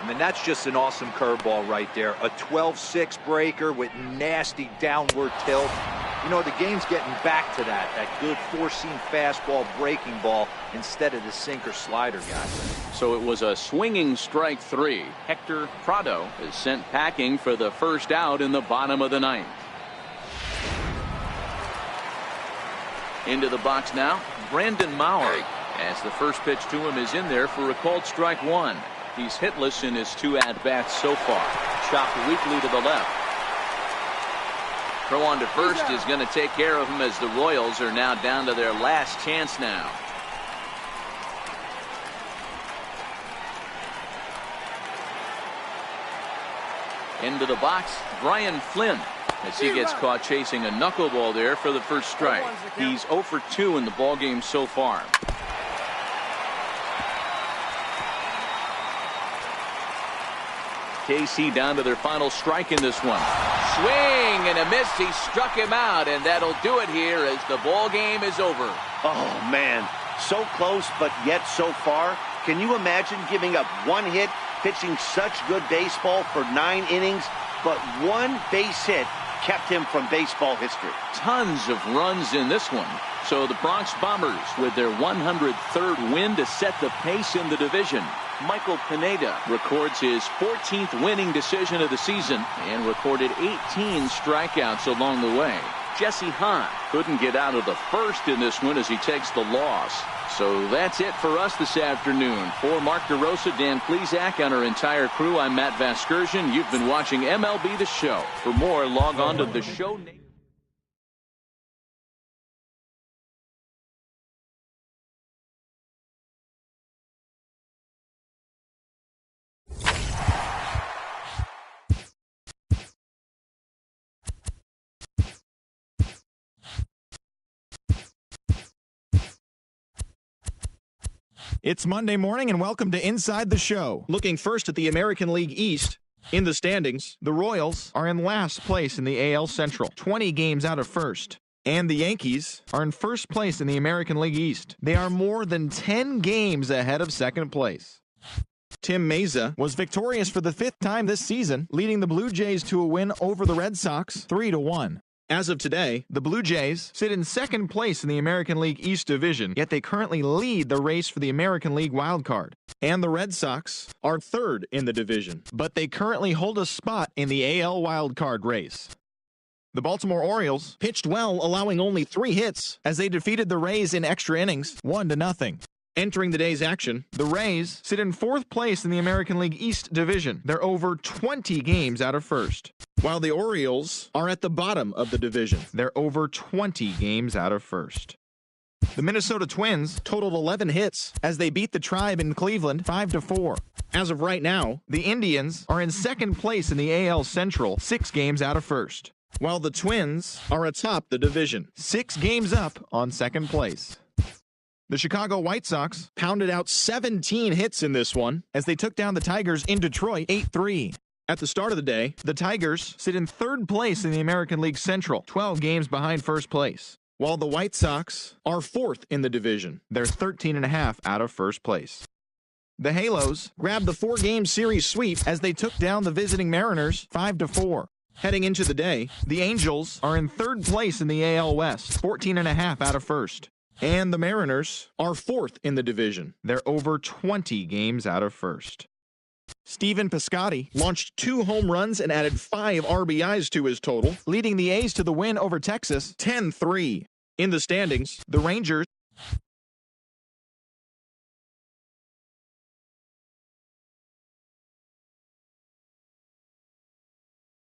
I mean, that's just an awesome curveball right there. A 12-6 breaker with nasty downward tilt. You know, the game's getting back to that good 4-seam fastball breaking ball instead of the sinker slider guy. So it was a swinging strike 3. Hector Prado is sent packing for the first out in the bottom of the 9th. Into the box now, Brandon Maurer, as the first pitch to him is in there for a called strike 1. He's hitless in his 2 at-bats so far. Chopped weakly to the left. Throw on to first is going to take care of him as the Royals are now down to their last chance now. Into the box, Brian Flynn, as he gets caught chasing a knuckleball there for the first strike. He's 0 for 2 in the ballgame so far. KC down to their final strike in this one. Swing and a miss. He struck him out, and that'll do it here as the ball game is over. Oh, man. So close, but yet so far. Can you imagine giving up 1 hit, pitching such good baseball for 9 innings, but 1 base hit kept him from baseball history? Tons of runs in this one. So the Bronx Bombers with their 103rd win to set the pace in the division. Michael Pineda records his 14th winning decision of the season and recorded 18 strikeouts along the way. Jesse Hahn couldn't get out of the first in this one as he takes the loss. So that's it for us this afternoon. For Mark DeRosa, Dan Plesac, and our entire crew, I'm Matt Vasgersian. You've been watching MLB The Show. For more, log on to the show. It's Monday morning and welcome to Inside the Show. Looking first at the American League East. In the standings, the Royals are in last place in the AL Central, 20 games out of first. And the Yankees are in first place in the American League East. They are more than 10 games ahead of second place. Tim Meza was victorious for the 5th time this season, leading the Blue Jays to a win over the Red Sox 3-1. As of today, the Blue Jays sit in second place in the American League East Division, yet they currently lead the race for the American League wildcard. And the Red Sox are third in the division, but they currently hold a spot in the AL wildcard race. The Baltimore Orioles pitched well, allowing only 3 hits as they defeated the Rays in extra innings, 1-0. Entering the day's action, the Rays sit in 4th place in the American League East Division. They're over 20 games out of first, while the Orioles are at the bottom of the division. They're over 20 games out of first. The Minnesota Twins totaled 11 hits as they beat the Tribe in Cleveland 5-4. As of right now, the Indians are in second place in the AL Central, 6 games out of first, while the Twins are atop the division, 6 games up on second place. The Chicago White Sox pounded out 17 hits in this one as they took down the Tigers in Detroit 8-3. At the start of the day, the Tigers sit in third place in the American League Central, 12 games behind first place, while the White Sox are fourth in the division. They're 13.5 out of first place. The Halos grabbed the 4-game series sweep as they took down the visiting Mariners 5-4. Heading into the day, the Angels are in third place in the AL West, 14.5 out of first. And the Mariners are fourth in the division. They're over 20 games out of first. Stephen Piscotty launched 2 home runs and added 5 RBIs to his total, leading the A's to the win over Texas 10-3. In the standings, the Rangers